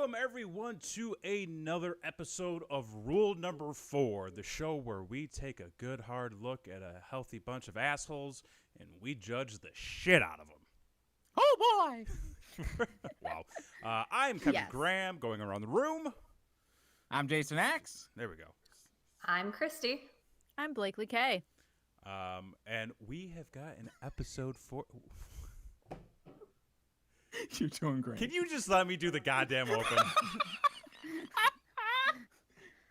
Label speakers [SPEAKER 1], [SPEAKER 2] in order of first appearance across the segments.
[SPEAKER 1] Welcome, everyone, to another episode of Rule Number 4, the show where we take a good hard look at a healthy bunch of assholes and we judge the shit out of them.
[SPEAKER 2] Oh, boy!
[SPEAKER 1] Wow. I'm Kevin Graham, going around the room.
[SPEAKER 2] I'm Jason Axe.
[SPEAKER 1] There we go.
[SPEAKER 3] I'm Christy.
[SPEAKER 4] I'm Blakely K.
[SPEAKER 1] And we have got an episode 4...
[SPEAKER 2] You're doing great.
[SPEAKER 1] Can you just let me do the goddamn open?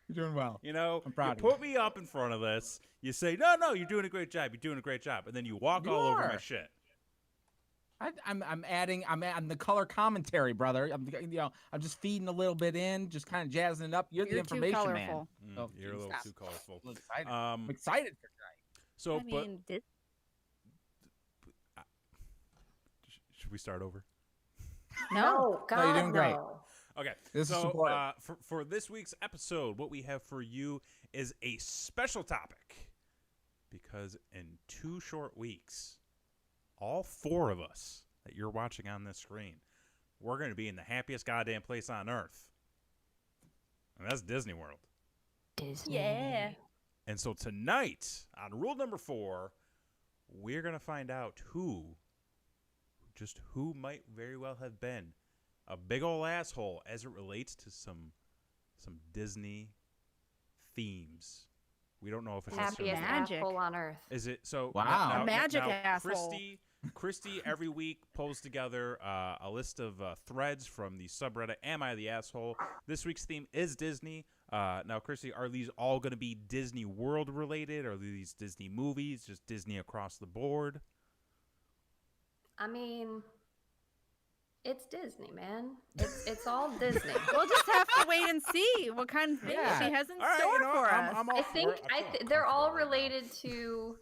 [SPEAKER 2] You're doing well.
[SPEAKER 1] You know,
[SPEAKER 2] I'm proud
[SPEAKER 1] you put me up in front of this. You say, no, you're doing a great job. You're doing a great job. And then you walk all over my shit.
[SPEAKER 2] I'm adding the color commentary, brother. I'm just feeding a little bit in, just kind of jazzing it up. You're the information
[SPEAKER 4] too
[SPEAKER 2] man.
[SPEAKER 4] colorful.
[SPEAKER 1] You're a little too colorful.
[SPEAKER 2] I'm excited for tonight.
[SPEAKER 1] So,
[SPEAKER 4] should
[SPEAKER 1] we start over?
[SPEAKER 3] No, God,
[SPEAKER 2] you're doing great.
[SPEAKER 3] no.
[SPEAKER 1] Okay,
[SPEAKER 2] This is
[SPEAKER 1] so for this week's episode, what we have for you is a special topic. Because in 2 short weeks, all 4 of us that you're watching on this screen, we're going to be in the happiest goddamn place on earth. And that's Disney World.
[SPEAKER 3] Disney.
[SPEAKER 4] Yeah.
[SPEAKER 1] And so tonight, on Rule Number 4, we're going to find out who might very well have been a big old asshole as it relates to some Disney themes. We don't know if it's
[SPEAKER 3] Happiest
[SPEAKER 4] Magic.
[SPEAKER 3] asshole on earth.
[SPEAKER 1] Is it so?
[SPEAKER 2] Wow.
[SPEAKER 4] A magic asshole.
[SPEAKER 1] Christy every week pulls together a list of threads from the subreddit Am I the Asshole? This week's theme is Disney. Now, Christy, are these all going to be Disney World related? Are these Disney movies, just Disney across the board?
[SPEAKER 3] I mean, it's Disney, man. It's all Disney.
[SPEAKER 4] We'll just have to wait and see what kind of things
[SPEAKER 2] Yeah.
[SPEAKER 4] she has in
[SPEAKER 1] All right,
[SPEAKER 4] store for us.
[SPEAKER 1] I'm all
[SPEAKER 3] I
[SPEAKER 1] for
[SPEAKER 3] think
[SPEAKER 1] it.
[SPEAKER 3] they're all related to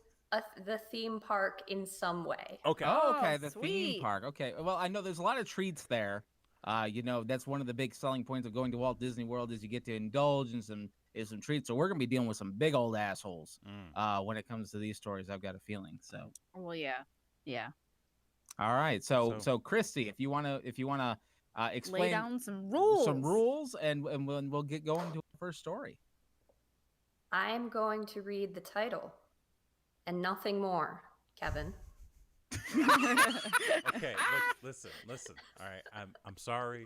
[SPEAKER 3] the theme park in some way.
[SPEAKER 1] Okay.
[SPEAKER 2] Oh, okay,
[SPEAKER 4] Oh,
[SPEAKER 2] the theme
[SPEAKER 4] sweet.
[SPEAKER 2] park. Okay, well, I know there's a lot of treats there. That's one of the big selling points of going to Walt Disney World is you get to indulge in some treats. So we're gonna be dealing with some big old assholes when it comes to these stories. I've got a feeling. So.
[SPEAKER 4] Well, yeah.
[SPEAKER 2] All right, so Christy, if you wanna explain
[SPEAKER 4] Lay down some rules.
[SPEAKER 2] and we'll get going to our first story.
[SPEAKER 3] I'm going to read the title and nothing more, Kevin.
[SPEAKER 1] Okay. Listen. All right. I'm sorry.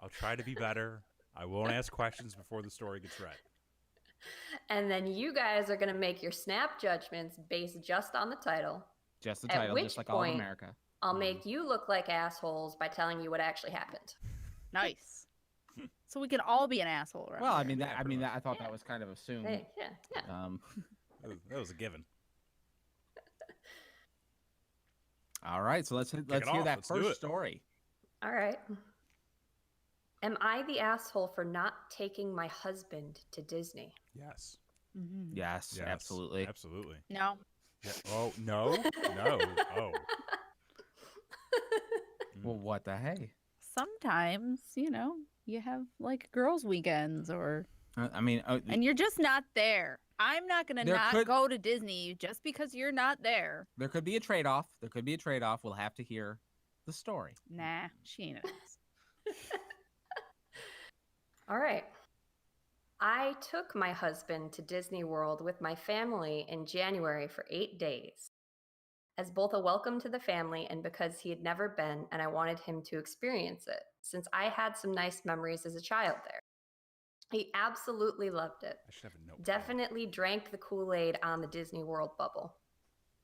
[SPEAKER 1] I'll try to be better. I won't ask questions before the story gets read.
[SPEAKER 3] And then you guys are going to make your snap judgments based just on the title.
[SPEAKER 2] Just the
[SPEAKER 3] At
[SPEAKER 2] title,
[SPEAKER 3] which
[SPEAKER 2] just like all of
[SPEAKER 3] point-
[SPEAKER 2] America.
[SPEAKER 3] I'll make you look like assholes by telling you what actually happened.
[SPEAKER 4] Nice. So we can all be an asshole, right?
[SPEAKER 2] Well, I mean, I thought
[SPEAKER 3] Yeah.
[SPEAKER 2] that was kind of assumed.
[SPEAKER 3] Hey, yeah.
[SPEAKER 1] That was a given.
[SPEAKER 2] All right, so let's hear
[SPEAKER 1] off.
[SPEAKER 2] that
[SPEAKER 1] Let's do
[SPEAKER 2] first
[SPEAKER 1] it.
[SPEAKER 2] story.
[SPEAKER 3] All right. Am I the asshole for not taking my husband to Disney?
[SPEAKER 1] Yes.
[SPEAKER 4] Mhm.
[SPEAKER 2] Yes, absolutely.
[SPEAKER 1] Absolutely.
[SPEAKER 4] No.
[SPEAKER 1] Yeah. Oh, no. Oh.
[SPEAKER 2] Well, what the hey?
[SPEAKER 4] Sometimes, you have like girls' weekends
[SPEAKER 2] And
[SPEAKER 4] and you're just not there. I'm not going to
[SPEAKER 2] There
[SPEAKER 4] not
[SPEAKER 2] could-
[SPEAKER 4] go to Disney just because you're not there.
[SPEAKER 2] there could be a trade-off. We'll have to hear the story.
[SPEAKER 4] Nah, she ain't an ass.
[SPEAKER 3] All right. I took my husband to Disney World with my family in January for 8 days, as both a welcome to the family and because he had never been and I wanted him to experience it, since I had some nice memories as a child there. He absolutely loved it.
[SPEAKER 1] I should have a note.
[SPEAKER 3] Definitely drank the Kool-Aid on the Disney World bubble.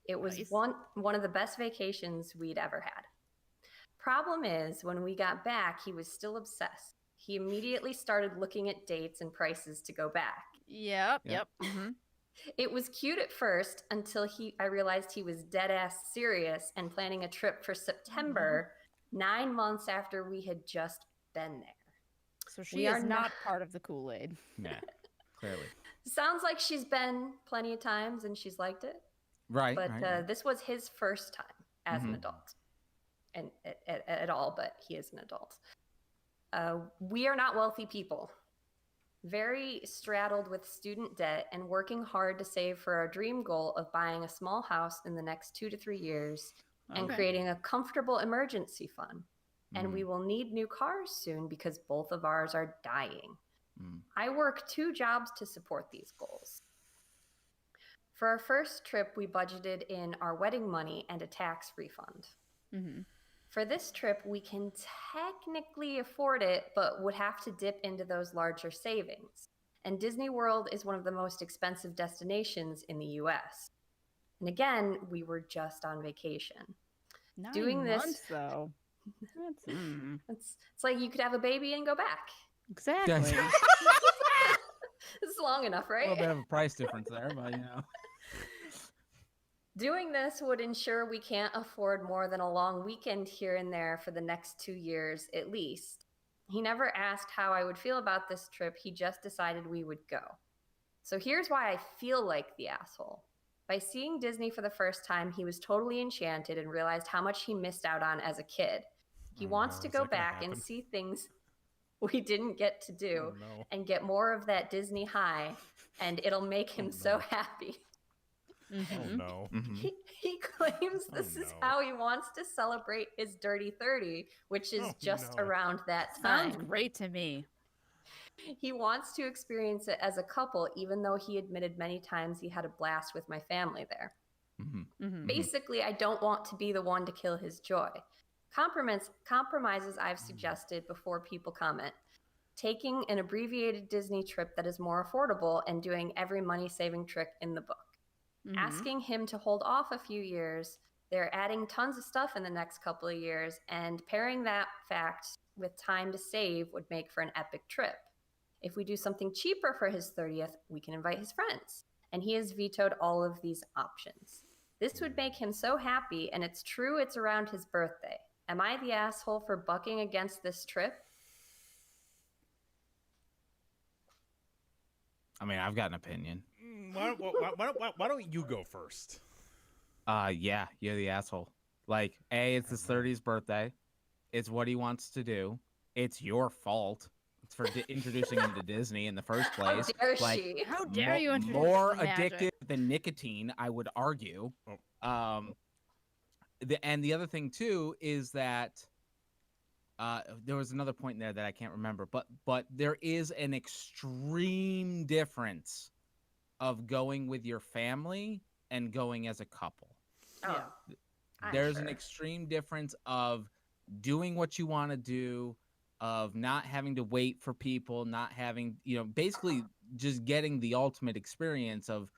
[SPEAKER 3] It was
[SPEAKER 4] Nice.
[SPEAKER 3] one of the best vacations we'd ever had. Problem is, when we got back, he was still obsessed. He immediately started looking at dates and prices to go back.
[SPEAKER 4] Yep. Mm-hmm.
[SPEAKER 3] It was cute at first until I realized he was dead ass serious and planning a trip for September, 9 months after we had just been there.
[SPEAKER 4] So she
[SPEAKER 3] We are
[SPEAKER 4] is not part of the Kool-Aid.
[SPEAKER 2] Yeah, clearly.
[SPEAKER 3] Sounds like she's been plenty of times and she's liked it.
[SPEAKER 2] Right.
[SPEAKER 3] But
[SPEAKER 2] right.
[SPEAKER 3] this was his first time as an
[SPEAKER 2] Mhm.
[SPEAKER 3] adult, and at all. But he is an adult. We are not wealthy people. Very straddled with student debt and working hard to save for our dream goal of buying a small house in the next 2 to 3 years and
[SPEAKER 4] Okay.
[SPEAKER 3] creating a comfortable emergency fund. and we will need new cars soon because both of ours are dying. I work 2 jobs to support these goals. For our first trip, we budgeted in our wedding money and a tax refund. For this trip, we can technically afford it, but would have to dip into those larger savings. And Disney World is one of the most expensive destinations in the US. And again, we were just on vacation.
[SPEAKER 4] 9
[SPEAKER 3] Doing this-
[SPEAKER 4] months, though.
[SPEAKER 3] It's like you could have a baby and go back.
[SPEAKER 4] Exactly.
[SPEAKER 3] It's long enough,
[SPEAKER 2] A
[SPEAKER 3] right?
[SPEAKER 2] little bit of a price difference there, but
[SPEAKER 3] Doing this would ensure we can't afford more than a long weekend here and there for the next 2 years at least. He never asked how I would feel about this trip. He just decided we would go. So here's why I feel like the asshole. By seeing Disney for the first time, he was totally enchanted and realized how much he missed out on as a kid. He wants to go back and see things we didn't get to do and get more of that Disney high, and it'll make him so happy. He claims this is how he wants to celebrate his dirty 30, which is just around that time.
[SPEAKER 4] Sounds great to me.
[SPEAKER 3] He wants to experience it as a couple, even though he admitted many times he had a blast with my family there. Basically, I don't want to be the one to kill his joy. Compromises I've suggested before people comment. Taking an abbreviated Disney trip that is more affordable and doing every money-saving trick in the book. Asking him to hold off a few years. They're adding tons of stuff in the next couple of years, and pairing that fact with time to save would make for an epic trip. If we do something cheaper for his 30th, we can invite his friends. And he has vetoed all of these options. This would make him so happy, and it's true it's around his birthday. Am I the asshole for bucking against this trip?
[SPEAKER 2] I mean, I've got an opinion.
[SPEAKER 1] Why don't you go first?
[SPEAKER 2] Yeah, you're the asshole. Like, A, it's his 30th birthday. It's what he wants to do. It's your fault. It's for introducing him to Disney in the first place.
[SPEAKER 3] How dare
[SPEAKER 2] like,
[SPEAKER 3] she?
[SPEAKER 4] How dare you introduce
[SPEAKER 2] more
[SPEAKER 4] magic?
[SPEAKER 2] addictive than nicotine, I would argue. And the other thing too is that there was another point there that I can't remember, but there is an extreme difference of going with your family and going as a couple.
[SPEAKER 3] Oh,
[SPEAKER 2] There's an extreme difference of doing what you want to do, of not having to wait for people, not having, basically just getting the ultimate experience of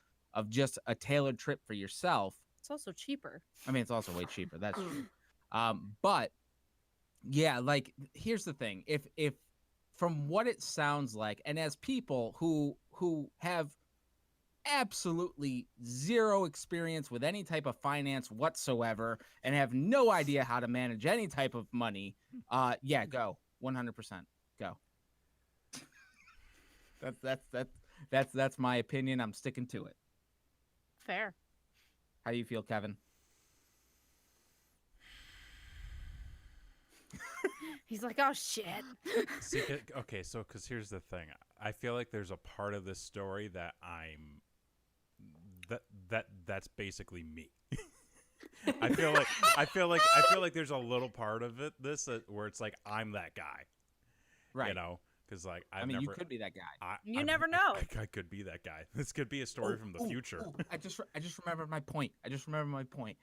[SPEAKER 2] just a tailored trip for yourself.
[SPEAKER 4] It's also cheaper.
[SPEAKER 2] I mean, it's also way cheaper. That's true. But yeah, like, here's the thing. If from what it sounds like, and as people who have absolutely zero experience with any type of finance whatsoever and have no idea how to manage any type of money, yeah, go 100%. Go. That's my opinion. I'm sticking to it.
[SPEAKER 4] Fair.
[SPEAKER 2] How do you feel, Kevin?
[SPEAKER 4] He's like, oh shit.
[SPEAKER 1] See, okay, so because here's the thing, I feel like there's a part of this story that that's basically me. I feel like there's a little part of it where it's like I'm that guy,
[SPEAKER 2] Right?
[SPEAKER 1] Because like
[SPEAKER 2] you could be that guy.
[SPEAKER 4] You never know.
[SPEAKER 1] I could be that guy. This could be a story from the future.
[SPEAKER 2] I just remembered my point. Just remember my point.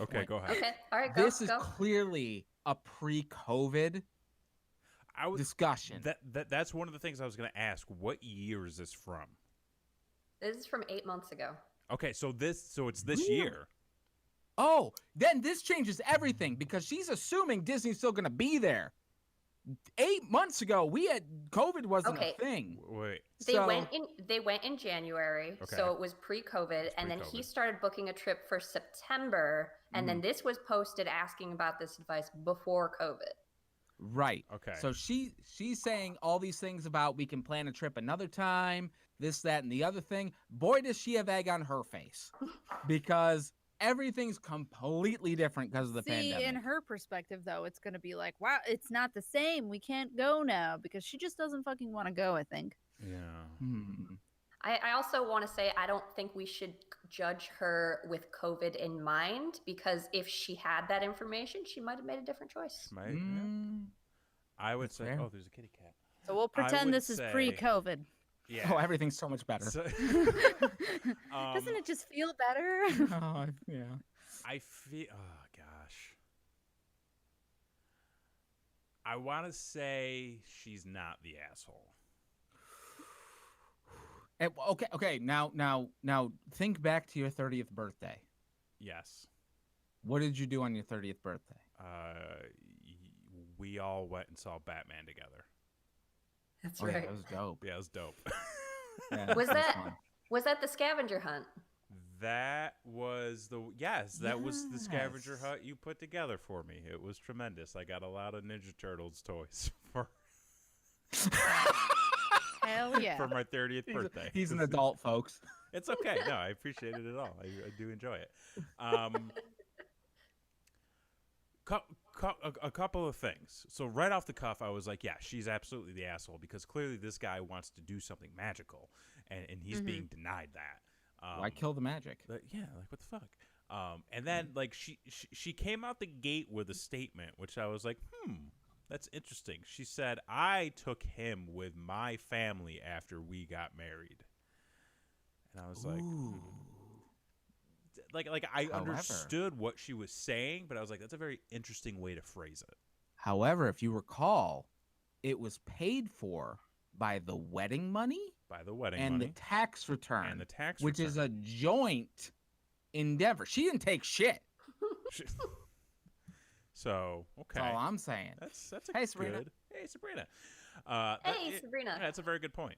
[SPEAKER 1] Okay, go ahead.
[SPEAKER 3] okay. All right, go.
[SPEAKER 2] This is clearly a pre-COVID discussion.
[SPEAKER 1] That's one of the things I was going to ask. What year is this from?
[SPEAKER 3] This is from 8 months ago.
[SPEAKER 1] Okay, so it's this year.
[SPEAKER 2] Oh, then this changes everything because she's assuming Disney's still going to be there. 8 months ago, COVID wasn't a thing.
[SPEAKER 1] Wait.
[SPEAKER 3] They went in January, so it was pre-COVID, and then he started booking a trip for September, and then this was posted asking about this advice before COVID.
[SPEAKER 2] Right.
[SPEAKER 1] Okay.
[SPEAKER 2] So she's saying all these things about we can plan a trip another time, this, that, and the other thing. Boy, does she have egg on her face, because everything's completely different because of the pandemic.
[SPEAKER 4] See, in her perspective, though, it's going to be like, wow, it's not the same. We can't go now because she just doesn't fucking want to go, I think.
[SPEAKER 1] Yeah.
[SPEAKER 3] I also want to say I don't think we should judge her with COVID in mind, because if she had that information, she might have made a different choice.
[SPEAKER 1] She might, yeah. I would
[SPEAKER 2] That's
[SPEAKER 1] say,
[SPEAKER 2] fair.
[SPEAKER 1] oh, there's a kitty cat.
[SPEAKER 4] So we'll
[SPEAKER 1] I
[SPEAKER 4] pretend
[SPEAKER 1] would
[SPEAKER 4] this is
[SPEAKER 1] say-
[SPEAKER 4] pre-COVID.
[SPEAKER 1] Yeah.
[SPEAKER 2] Oh, everything's so much better.
[SPEAKER 1] So,
[SPEAKER 4] Doesn't it just feel better?
[SPEAKER 2] Oh, yeah.
[SPEAKER 1] I feel. Oh gosh. I want to say she's not the asshole.
[SPEAKER 2] Okay. Now, think back to your 30th birthday.
[SPEAKER 1] Yes.
[SPEAKER 2] What did you do on your 30th birthday?
[SPEAKER 1] We all went and saw Batman together.
[SPEAKER 3] That's
[SPEAKER 2] Oh, yeah,
[SPEAKER 3] right.
[SPEAKER 2] that was dope.
[SPEAKER 1] Yeah, it was dope.
[SPEAKER 2] Yeah,
[SPEAKER 3] Was
[SPEAKER 2] that
[SPEAKER 3] that
[SPEAKER 2] fun.
[SPEAKER 3] was that the scavenger hunt?
[SPEAKER 1] That was the that was the scavenger
[SPEAKER 2] Yes.
[SPEAKER 1] hut you put together for me. It was tremendous. I got a lot of Ninja Turtles toys for
[SPEAKER 4] Hell yeah.
[SPEAKER 1] for my 30th birthday.
[SPEAKER 2] He's an adult, folks.
[SPEAKER 1] It's okay. No, I appreciate it at all. I do enjoy it. A couple of things. So right off the cuff, I was like, yeah, she's absolutely the asshole, because clearly this guy wants to do something magical, and he's being denied that.
[SPEAKER 2] Why kill the magic?
[SPEAKER 1] Yeah, like what the fuck? And then like she came out the gate with a statement, which I was like, that's interesting. She said, I took him with my family after we got married. And I was like, like I
[SPEAKER 2] However-
[SPEAKER 1] understood what she was saying, but I was like, that's a very interesting way to phrase it.
[SPEAKER 2] However, if you recall, it was paid for by the wedding money
[SPEAKER 1] By the wedding
[SPEAKER 2] and
[SPEAKER 1] money
[SPEAKER 2] the tax return,
[SPEAKER 1] and the tax
[SPEAKER 2] which is
[SPEAKER 1] return.
[SPEAKER 2] a joint endeavor. She didn't take shit.
[SPEAKER 1] So okay,
[SPEAKER 2] That's all I'm saying.
[SPEAKER 1] that's a
[SPEAKER 2] Hey,
[SPEAKER 1] good.
[SPEAKER 2] Sabrina.
[SPEAKER 1] Hey, Sabrina.
[SPEAKER 3] Hey, Sabrina.
[SPEAKER 1] That's a very good point.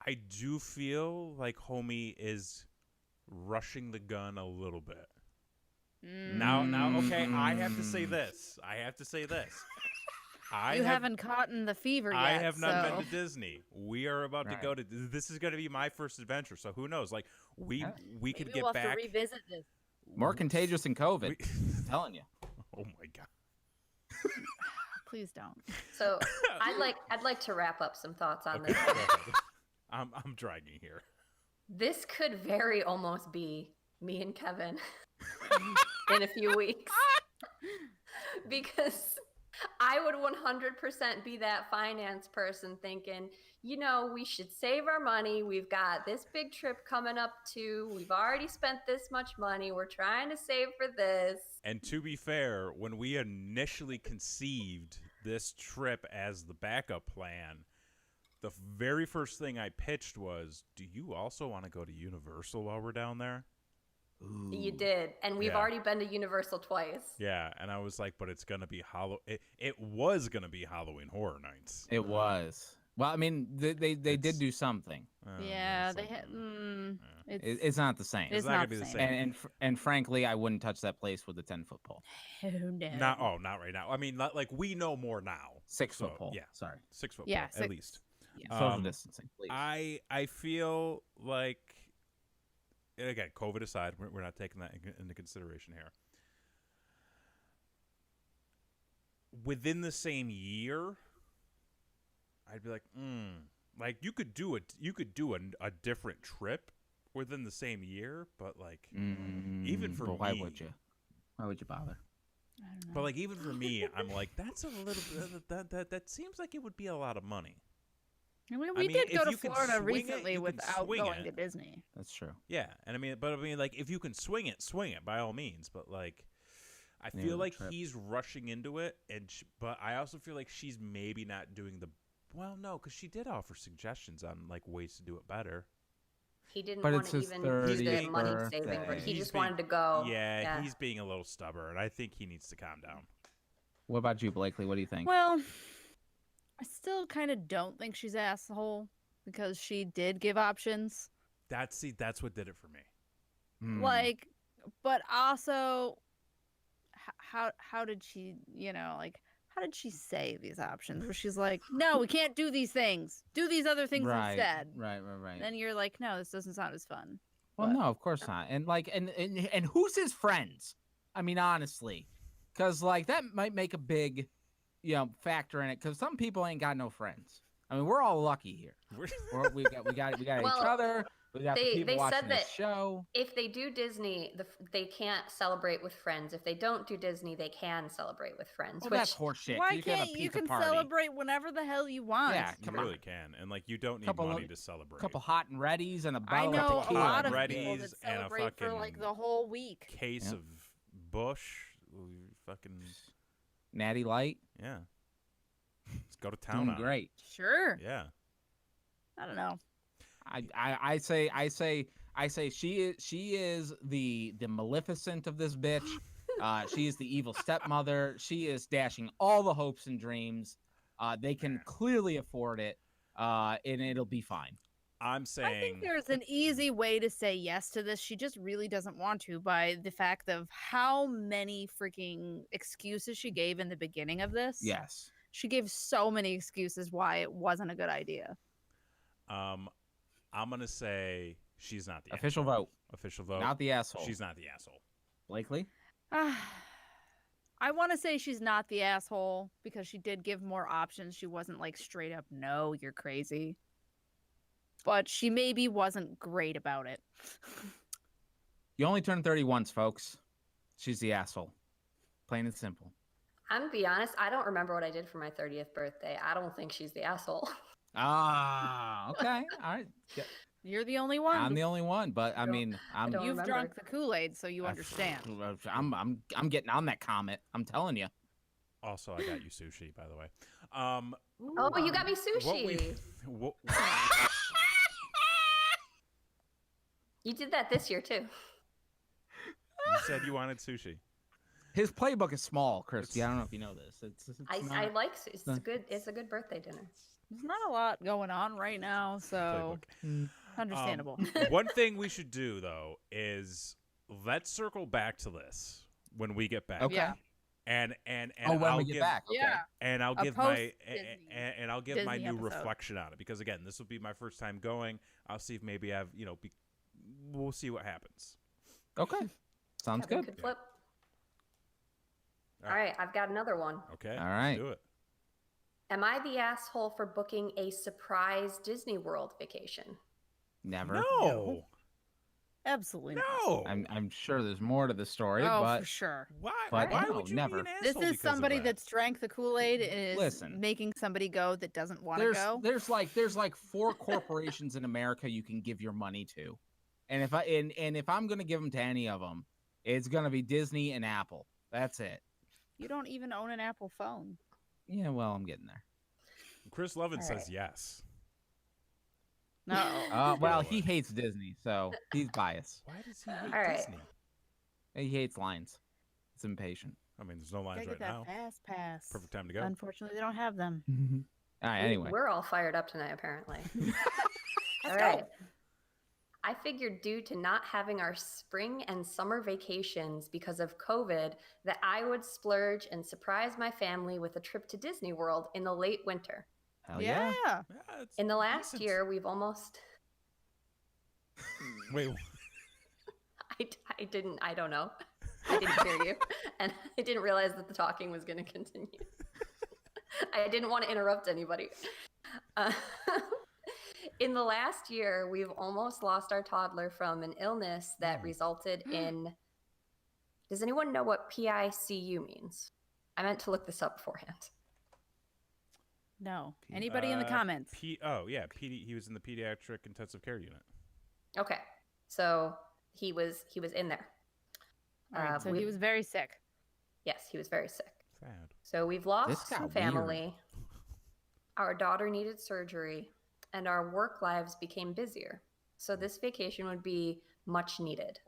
[SPEAKER 1] I do feel like homie is rushing the gun a little bit. Now, okay, I have to say this.
[SPEAKER 4] You haven't caught in the fever yet.
[SPEAKER 1] I have not
[SPEAKER 4] so.
[SPEAKER 1] been to Disney. We are about to
[SPEAKER 2] Right.
[SPEAKER 1] go to. This is going to be my first adventure. So who knows? Like we
[SPEAKER 2] Yeah.
[SPEAKER 1] could
[SPEAKER 4] Maybe
[SPEAKER 1] get
[SPEAKER 4] we'll have
[SPEAKER 1] back.
[SPEAKER 4] to revisit this.
[SPEAKER 2] More contagious than COVID.
[SPEAKER 1] We-
[SPEAKER 2] I'm telling you.
[SPEAKER 1] oh my god.
[SPEAKER 4] Please don't.
[SPEAKER 3] So I'd like to wrap up some thoughts on
[SPEAKER 1] Okay,
[SPEAKER 3] this.
[SPEAKER 1] go ahead. I'm dragging here.
[SPEAKER 3] This could very almost be me and Kevin in a few weeks. Because I would 100% be that finance person thinking, we should save our money. We've got this big trip coming up too. We've already spent this much money. We're trying to save for this.
[SPEAKER 1] And to be fair, when we initially conceived this trip as the backup plan, the very first thing I pitched was, do you also want to go to Universal while we're down there?
[SPEAKER 3] You did. And we've
[SPEAKER 1] Yeah.
[SPEAKER 3] already been to Universal twice.
[SPEAKER 1] Yeah, and I was like, but it's going to be it was going to be Halloween Horror Nights.
[SPEAKER 2] It was. Well, I mean, they
[SPEAKER 1] It's-
[SPEAKER 2] did do something.
[SPEAKER 4] Yeah,
[SPEAKER 1] it's
[SPEAKER 4] they
[SPEAKER 1] like,
[SPEAKER 4] had.
[SPEAKER 2] It's not the same.
[SPEAKER 4] It's
[SPEAKER 1] not
[SPEAKER 4] not
[SPEAKER 1] gonna be
[SPEAKER 4] the
[SPEAKER 1] the
[SPEAKER 4] same.
[SPEAKER 1] same.
[SPEAKER 2] And frankly, I wouldn't touch that place with a 10-foot pole.
[SPEAKER 4] Oh, no.
[SPEAKER 1] not right now. I mean, like we know more now.
[SPEAKER 2] 6-foot
[SPEAKER 1] So,
[SPEAKER 2] pole.
[SPEAKER 1] yeah.
[SPEAKER 2] Sorry.
[SPEAKER 1] 6 foot
[SPEAKER 4] Yeah,
[SPEAKER 1] pole, at
[SPEAKER 4] 6.
[SPEAKER 1] least.
[SPEAKER 4] Yeah.
[SPEAKER 2] Social distancing, please.
[SPEAKER 1] I feel like, and again, COVID aside, we're not taking that into consideration here. Within the same year, I'd be like, like you could do a different trip within the same year, but like even for
[SPEAKER 2] But why
[SPEAKER 1] me,
[SPEAKER 2] would you? Why would you bother?
[SPEAKER 4] I don't know.
[SPEAKER 1] but like even for me, I'm like that's a little bit that seems like it would be a lot of money.
[SPEAKER 4] I mean,
[SPEAKER 1] I
[SPEAKER 4] we
[SPEAKER 1] mean,
[SPEAKER 4] did
[SPEAKER 1] if
[SPEAKER 4] go to
[SPEAKER 1] you can
[SPEAKER 4] Florida
[SPEAKER 1] swing it,
[SPEAKER 4] recently
[SPEAKER 1] you can
[SPEAKER 4] without
[SPEAKER 1] swing
[SPEAKER 4] going
[SPEAKER 1] it.
[SPEAKER 4] to Disney.
[SPEAKER 2] That's true.
[SPEAKER 1] Yeah, and I mean, like if you can swing it by all means. But like, I
[SPEAKER 2] Yeah,
[SPEAKER 1] feel
[SPEAKER 2] the
[SPEAKER 1] like
[SPEAKER 2] trip.
[SPEAKER 1] he's rushing into it, but I also feel like she's maybe not doing the well. No, because she did offer suggestions on like ways to do it better.
[SPEAKER 3] He didn't
[SPEAKER 2] But
[SPEAKER 3] want
[SPEAKER 2] it's
[SPEAKER 3] to
[SPEAKER 2] his
[SPEAKER 3] even use the
[SPEAKER 2] 30th
[SPEAKER 3] money saving, but
[SPEAKER 2] birthday.
[SPEAKER 3] he
[SPEAKER 1] He's
[SPEAKER 3] just
[SPEAKER 1] being-
[SPEAKER 3] wanted to go.
[SPEAKER 1] Yeah, he's being a little stubborn. I think he needs to calm down.
[SPEAKER 2] What about you, Blakely? What do you think?
[SPEAKER 4] Well, I still kind of don't think she's asshole because she did give options.
[SPEAKER 1] That's what did it for me.
[SPEAKER 4] Like, but also, how did she, how did she say these options? Where she's like, no, we can't do these things. Do these other things
[SPEAKER 2] right,
[SPEAKER 4] instead.
[SPEAKER 2] Right.
[SPEAKER 4] Then you're like, no, this doesn't sound as fun.
[SPEAKER 2] Well,
[SPEAKER 4] but-
[SPEAKER 2] no, of course not. And like, and who's his friends? I mean, honestly, because like that might make a big, factor in it. Because some people ain't got no friends. I mean, we're all lucky here. We got
[SPEAKER 3] Well,
[SPEAKER 2] each other. We got the people
[SPEAKER 3] they
[SPEAKER 2] watching
[SPEAKER 3] said
[SPEAKER 2] this
[SPEAKER 3] that
[SPEAKER 2] show.
[SPEAKER 3] if they do Disney, they can't celebrate with friends. If they don't do Disney, they can celebrate with friends.
[SPEAKER 2] Well,
[SPEAKER 3] which
[SPEAKER 2] that's horseshit.
[SPEAKER 4] Why
[SPEAKER 2] You can have
[SPEAKER 4] can't
[SPEAKER 2] a
[SPEAKER 4] you
[SPEAKER 2] pizza
[SPEAKER 4] can
[SPEAKER 2] party.
[SPEAKER 4] celebrate whenever the hell you want?
[SPEAKER 2] Yeah,
[SPEAKER 1] You
[SPEAKER 2] come
[SPEAKER 1] really
[SPEAKER 2] on.
[SPEAKER 1] can, and like you don't need
[SPEAKER 2] Couple
[SPEAKER 1] money
[SPEAKER 2] of-
[SPEAKER 1] to celebrate.
[SPEAKER 2] Couple hot and readies and a
[SPEAKER 4] I
[SPEAKER 2] bottle
[SPEAKER 4] know
[SPEAKER 2] of
[SPEAKER 4] a
[SPEAKER 2] tequila.
[SPEAKER 4] lot of
[SPEAKER 1] Readies
[SPEAKER 4] people that
[SPEAKER 1] and a
[SPEAKER 4] celebrate for like
[SPEAKER 1] fucking
[SPEAKER 4] the whole week.
[SPEAKER 1] case
[SPEAKER 2] Yeah.
[SPEAKER 1] of Bush. Ooh, fucking
[SPEAKER 2] Natty Light.
[SPEAKER 1] yeah. Let's go to town
[SPEAKER 2] Doing
[SPEAKER 1] on it.
[SPEAKER 2] great.
[SPEAKER 4] Sure.
[SPEAKER 1] Yeah.
[SPEAKER 4] I don't know.
[SPEAKER 2] I say she is the Maleficent of this bitch. She is the evil stepmother. She is dashing all the hopes and dreams. They can clearly afford it, and it'll be fine.
[SPEAKER 1] I'm
[SPEAKER 4] I
[SPEAKER 1] saying
[SPEAKER 4] think there's an easy way to say yes to this. She just really doesn't want to by the fact of how many freaking excuses she gave in the beginning of this.
[SPEAKER 2] Yes.
[SPEAKER 4] She gave so many excuses why it wasn't a good idea.
[SPEAKER 1] I'm gonna say she's not the
[SPEAKER 2] Official
[SPEAKER 1] asshole.
[SPEAKER 2] vote.
[SPEAKER 1] Official vote.
[SPEAKER 2] Not the asshole.
[SPEAKER 1] She's not the asshole.
[SPEAKER 2] Blakely.
[SPEAKER 4] I want to say she's not the asshole because she did give more options. She wasn't like straight up, no, you're crazy. But she maybe wasn't great about it.
[SPEAKER 2] You only turn 30 once, folks. She's the asshole. Plain and simple.
[SPEAKER 3] I'm gonna be honest, I don't remember what I did for my 30th birthday. I don't think she's the asshole.
[SPEAKER 2] Ah, okay. All right. Yeah,
[SPEAKER 4] You're the only one.
[SPEAKER 2] I'm the only one, but I mean, I'm
[SPEAKER 3] don't
[SPEAKER 4] You've
[SPEAKER 3] remember.
[SPEAKER 4] drunk the Kool-Aid, so you understand.
[SPEAKER 2] I'm getting on that comet. I'm telling you.
[SPEAKER 1] Also, I got you sushi, by the way.
[SPEAKER 3] Oh, you got me sushi.
[SPEAKER 1] What
[SPEAKER 3] You did that this year too.
[SPEAKER 1] you said you wanted sushi.
[SPEAKER 2] His playbook is small, Christy. I don't know if you know this. It's
[SPEAKER 3] I
[SPEAKER 2] not-
[SPEAKER 3] like it's
[SPEAKER 2] No.
[SPEAKER 3] good. It's a good birthday dinner.
[SPEAKER 4] There's not a lot going on right now, so
[SPEAKER 1] Playbook.
[SPEAKER 4] understandable.
[SPEAKER 1] One thing we should do though is let's circle back to this when we get back.
[SPEAKER 2] Okay.
[SPEAKER 4] Yeah.
[SPEAKER 1] And
[SPEAKER 2] when
[SPEAKER 1] I'll
[SPEAKER 2] we get
[SPEAKER 1] give,
[SPEAKER 2] back. Okay.
[SPEAKER 4] Yeah.
[SPEAKER 1] and I'll
[SPEAKER 4] A
[SPEAKER 1] give my
[SPEAKER 4] post-Disney-
[SPEAKER 1] and I'll give my
[SPEAKER 4] Disney
[SPEAKER 1] new
[SPEAKER 4] episode.
[SPEAKER 1] reflection on it because again, this will be my first time going. I'll see if maybe I've we'll see what happens.
[SPEAKER 2] Okay. Sounds
[SPEAKER 3] Kevin
[SPEAKER 2] good.
[SPEAKER 3] could flip. All right, I've got another one.
[SPEAKER 1] Okay.
[SPEAKER 2] All right.
[SPEAKER 1] Let's do it.
[SPEAKER 3] Am I the asshole for booking a surprise Disney World vacation?
[SPEAKER 2] Never.
[SPEAKER 1] No.
[SPEAKER 4] Absolutely. not.
[SPEAKER 1] No.
[SPEAKER 2] I'm sure there's more to the story,
[SPEAKER 4] Oh,
[SPEAKER 2] but
[SPEAKER 4] for sure.
[SPEAKER 1] Why?
[SPEAKER 2] But
[SPEAKER 1] Why
[SPEAKER 2] no,
[SPEAKER 1] would you
[SPEAKER 2] never.
[SPEAKER 1] be an
[SPEAKER 4] This
[SPEAKER 1] asshole
[SPEAKER 4] is
[SPEAKER 1] because of
[SPEAKER 4] somebody
[SPEAKER 1] that?
[SPEAKER 4] that's drank the Kool-Aid and is
[SPEAKER 2] Listen.
[SPEAKER 4] making somebody go that doesn't want to go.
[SPEAKER 2] there's like 4 corporations in America you can give your money to, and if I'm gonna give them to any of them, it's gonna be Disney and Apple. That's it.
[SPEAKER 4] You don't even own an Apple phone.
[SPEAKER 2] Yeah, well, I'm getting there.
[SPEAKER 1] Chris Levin
[SPEAKER 3] All
[SPEAKER 1] says
[SPEAKER 3] right.
[SPEAKER 1] yes.
[SPEAKER 4] No.
[SPEAKER 2] Well,
[SPEAKER 1] Really?
[SPEAKER 2] he hates Disney, so he's biased.
[SPEAKER 1] Why does he hate
[SPEAKER 3] All right.
[SPEAKER 1] Disney?
[SPEAKER 2] He hates lines. He's impatient.
[SPEAKER 1] I mean, there's no lines
[SPEAKER 4] Gotta
[SPEAKER 1] right
[SPEAKER 4] get that
[SPEAKER 1] now.
[SPEAKER 4] fast pass.
[SPEAKER 1] Perfect time to go.
[SPEAKER 4] Unfortunately, they don't have them.
[SPEAKER 2] All right. Anyway.
[SPEAKER 3] We're all fired up tonight, apparently. All
[SPEAKER 4] Let's
[SPEAKER 3] right.
[SPEAKER 4] go.
[SPEAKER 3] I figured due to not having our spring and summer vacations because of COVID, that I would splurge and surprise my family with a trip to Disney World in the late winter.
[SPEAKER 2] Hell yeah.
[SPEAKER 1] Yeah, it's
[SPEAKER 3] In the last
[SPEAKER 1] decent.
[SPEAKER 3] year, we've almost.
[SPEAKER 1] Wait,
[SPEAKER 3] I don't know. I didn't hear you. And I didn't realize that the talking was going to continue. I didn't want to interrupt anybody. In the last year, we've almost lost our toddler from an illness that resulted in. Does anyone know what PICU means? I meant to look this up beforehand.
[SPEAKER 4] No. Anybody in the comments?
[SPEAKER 1] He was in the pediatric intensive care unit.
[SPEAKER 3] Okay, so he was in there.
[SPEAKER 4] All right, so
[SPEAKER 3] we-
[SPEAKER 4] he was very sick.
[SPEAKER 3] Yes, he was very sick.
[SPEAKER 1] Sad.
[SPEAKER 3] So we've
[SPEAKER 2] This
[SPEAKER 3] lost
[SPEAKER 2] got
[SPEAKER 3] some
[SPEAKER 2] weird.
[SPEAKER 3] family. Our daughter needed surgery, and our work lives became busier. So this vacation would be much needed.